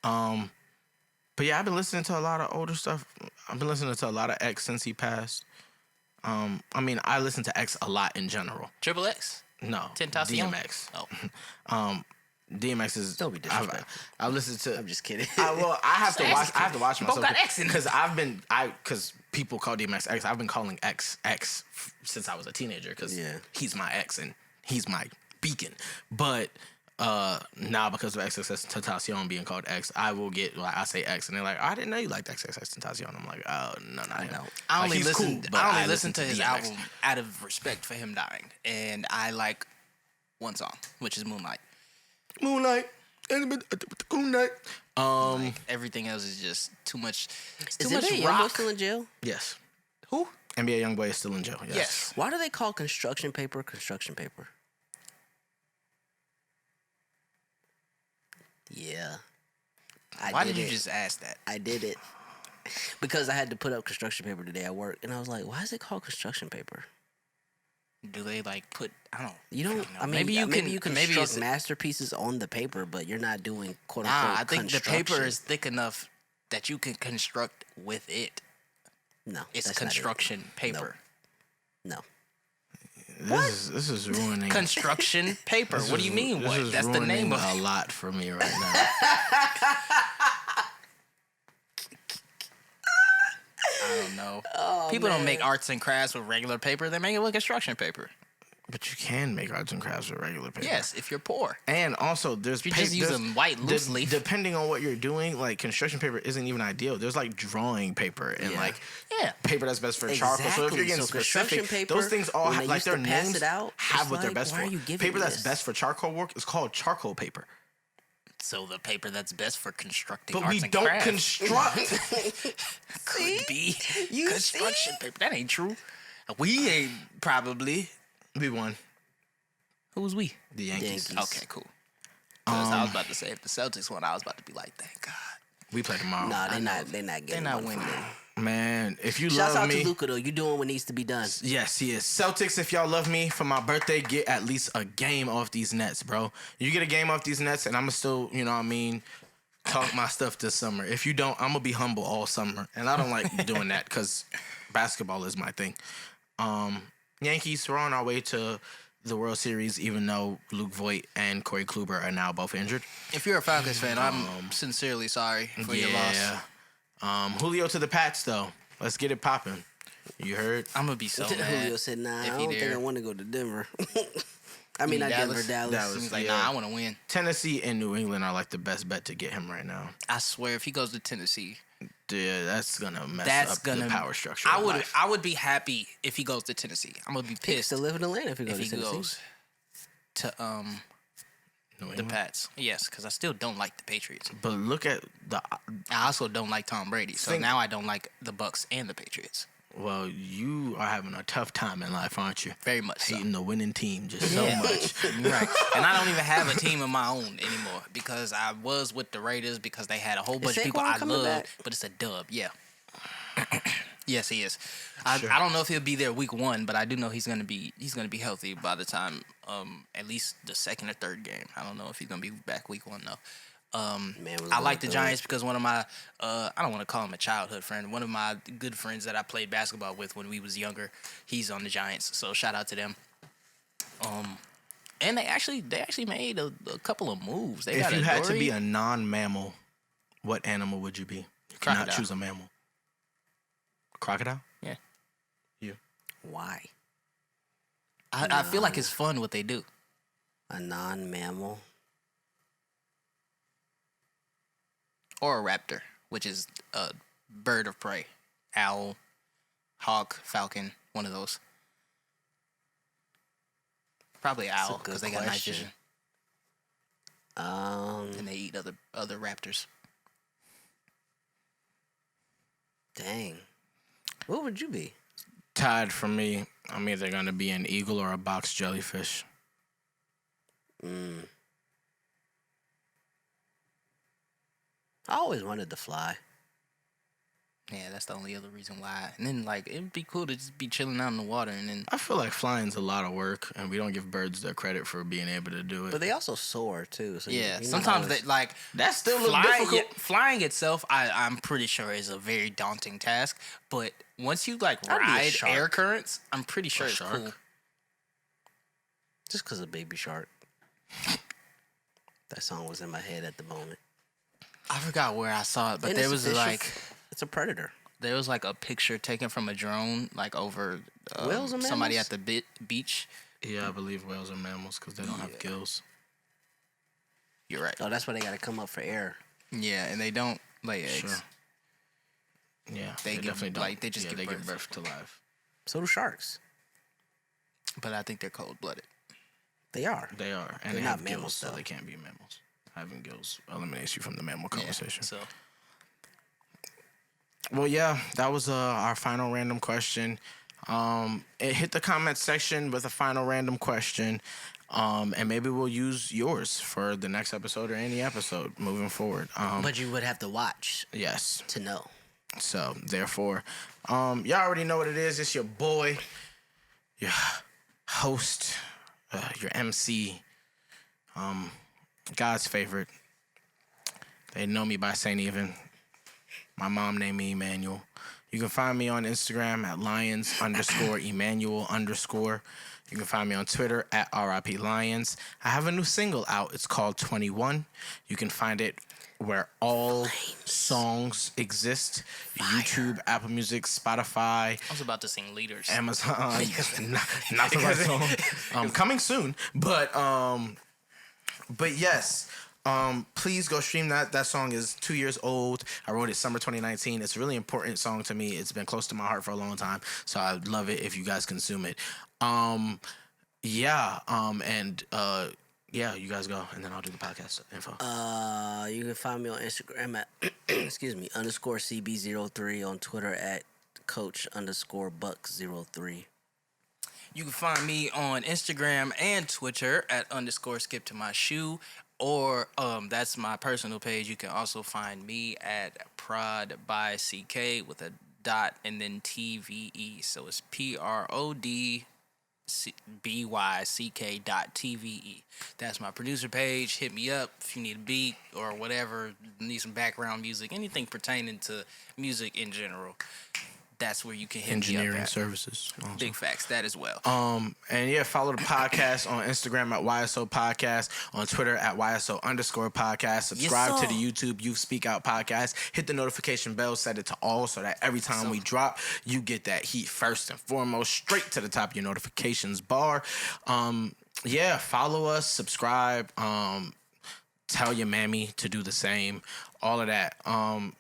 But yeah, I've been listening to a lot of older stuff. I've been listening to a lot of X since he passed. I mean, I listen to X a lot in general. Triple X? No, Tentacion? DMX. Oh. DMX is. Don't be disrespectful. I listened to. I'm just kidding. I have to watch. I have to watch You both myself got X in it. because people call DMX X. I've been calling X since I was a teenager because Yeah. he's my X and he's my beacon. But now because of XXX Tentacion being called X, I will get I say X and they're like, I didn't know you liked XXX Tentacion. I'm like, oh no, not him. I Like, only he's listened. cool, but I only listened to his DMX. album out of respect for him dying, and I like one song, which is Moonlight. Moonlight. Moonlight. Like, everything else is just too much. It's too Is much NBA rock. Youngboy still in jail? Yes. Who? NBA Youngboy is still in jail. Yes. Yes. Why do they call construction paper construction paper? Yeah. Why did you just ask that? I did it. Because I had to put up construction paper today at work, and I was like, why is it called construction paper? Do they put? I don't. You don't. know. I mean, maybe you can. Maybe Maybe construct it's. masterpieces on the paper, but you're not doing quote unquote. Nah, I think the paper construction. is thick enough that you can construct with it. No, It's that's not it. construction paper. No. This is ruining. Construction paper. This What do you is- mean? this What? is That's the name ruining of a it. lot for me right now. I don't know. People don't make arts and crafts with regular paper. They make it with construction paper. But you can make arts and crafts with regular paper. Yes, if you're poor. And also, there's You're just using white loose leaf. Depending on what you're doing, like construction paper isn't even ideal. There's like drawing paper and Yeah. Yeah. paper that's best for charcoal. So if you're Exactly. getting So construction specific, paper, those things all when have they like used their to pass names it out, have it's what they're like, best why for. are you giving Paper me that's this? best for charcoal work is called charcoal paper. So the paper that's best for constructing But arts we and don't crafts construct. could be construction paper. That ain't true. We ain't probably. We won. Who was we? The Yankees. Yankees. Okay, cool. 'Cause I was about to say if the Celtics won, I was about to be like, thank God. We play tomorrow. Nah, I they're know. not. They're not They're getting. not one winning. from them. Man, if you Shouts love out me, to Luka though. You doing what needs to be done. yes, he is. Celtics, if y'all love me, for my birthday, get at least a game off these Nets, bro. You get a game off these Nets, and I'm still, you know what I mean, talk my stuff this summer. If you don't, I'm going to be humble all summer. And I don't like doing that because basketball is my thing. Yankees, we're on our way to the World Series, even though Luke Voigt and Corey Kluber are now both injured. If you're a Falcons fan, I'm sincerely sorry for your loss. Julio to the Pats, though. Let's get it popping. You heard? I'm gonna be so mad. Julio said, "Nah, if I he don't think there. I want to go to Denver." I mean, not Denver, Dallas. Dallas. He's like, Yeah. nah, I want to win. Tennessee and New England are like the best bet to get him right now. I swear, if he goes to Tennessee, Yeah, that's gonna mess that's up gonna the power structure. I of would, life. I would be happy if he goes to Tennessee. I'm gonna be He pissed still live in Atlanta if he if goes he to Tennessee. goes to New The England? Pats. Yes, because I still don't like the Patriots. But look at the. I also don't like Tom Brady. So Think- now I don't like the Bucks and the Patriots. Well, you are having a tough time in life, aren't you? Very much so. Hating the winning team just so much. Right. And I don't even have a team of my own anymore because I was with the Raiders because they had a whole bunch of people Saquon I coming love, back? but it's a dub. Yeah. Yes, he is. Sure. I don't know if he'll be there week 1, but I do know he's gonna be healthy by the time at least the second or third game. I don't know if he's gonna be back week 1 though. Man, we're I going like the through Giants it. because one of my I don't want to call him a childhood friend. One of my good friends that I played basketball with when we was younger, he's on the Giants. So shout out to them. And they actually made a couple of moves. They If got you had to Adoree'. be a non-mammal, what animal would you be? You cannot Crocodile. choose a mammal. Crocodile? Yeah. You. Why? I feel like it's fun what they do. A non-mammal? Or a raptor, which is a bird of prey. Owl, hawk, falcon, one of those. Probably That's a owl good because they got night question. vision Um, and they eat other raptors. dang. What would you be? Tied for me. I'm either going to be an eagle or a box jellyfish. I always wanted to fly. Yeah, that's the only other reason why. And then like it'd be cool to just be chilling out in the water and then I feel like flying's a lot of work, and we don't give birds their credit for being able to do it. But they also soar too. So yeah. you're not Sometimes always- they like That's still a little flying. difficult. Flying itself, I'm pretty sure is a very daunting task. But once you like I'd be a ride shark. air currents, I'm pretty sure A it's shark? cool. Just because of Baby Shark. That song was in my head at the moment. I forgot where I saw it, but And there it's was vicious. like It's a predator. there was like a picture taken from a drone, like over Whales and somebody mammals? at the beach. Yeah, I believe whales are mammals because they don't have gills. You're right. Oh, that's why they got to come up for air. Yeah, and they don't lay eggs. Sure. Yeah, They give- definitely don't. like, they just give they give birth. birth to life. So do sharks. But I think they're cold blooded. They are. They are, and They're they not have mammals, gills, so though. they can't be mammals. Having gills eliminates you from the mammal conversation. So Well, yeah, that was our final random question. It hit the comment section with a final random question, and maybe we'll use yours for the next episode or any episode moving forward. But you would have to watch Yes. to know. So therefore, y'all already know what it is. It's your boy, your host, your MC, God's favorite. They know me by Saint Even. My mom named me Emmanuel. You can find me on Instagram at lions_Emmanuel_. You can find me on Twitter at RIP Lions. I have a new single out. It's called 21. You can find it where all songs exist. YouTube, Apple Music, Spotify, I was about to sing Leaders. Amazon. not the right song. Coming soon. But yes. Please go stream that. That song is 2 years old. I wrote it summer 2019. It's a really important song to me. It's been close to my heart for a long time. So I'd love it if you guys consume it. Yeah, you guys go, and then I'll do the podcast info. You can find me on Instagram at excuse me _CB03, on Twitter at Coach_Buck03. You can find me on Instagram and Twitter at _skip to my shoe. Or that's my personal page. You can also find me at Prod by CK with a dot and then TVE. So it's PRODBYCK.TVE. That's my producer page. Hit me up if you need a beat or whatever. Need some background music. Anything pertaining to music in general. That's where you can hit me Engineering up at. services. Also. Big facts. That as well. And yeah, follow the podcast on Instagram at YSO Podcast, on Twitter at YSO_podcast. Subscribe to the YouTube You Speak Out podcast. Hit the notification bell, set it to all so that every time we drop, you get that heat first and foremost, straight to the top of your notifications bar. Yeah, follow us, subscribe, tell your mammy to do the same. All of that.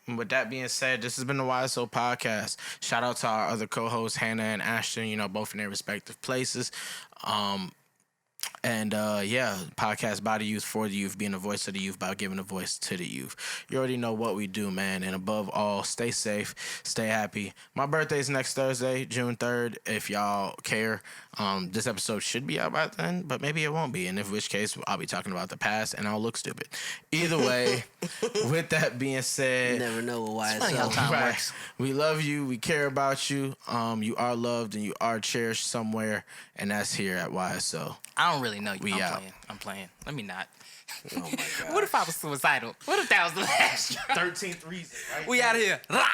With that being said, this has been the YSO Podcast. Shout out to our other co-hosts, Hannah and Ashton, both in their respective places. And podcast by the youth, for the youth, being a voice of the youth by giving a voice to the youth. You already know what we do, man. And above all, stay safe, stay happy. My birthday's next Thursday, June 3rd. If y'all care, this episode should be out by then, but maybe it won't be. And in which case, I'll be talking about the past and I'll look stupid. Either way, with that being said, You never know what funny how YSO. time right, works. we love you. We care about you. You are loved and you are cherished somewhere, and that's here at YSO. I don't really know you. We out. I'm playing. Let me not. Oh my god. What if I was suicidal? What if that was the last? 13th reason, right? We out of here. Rah!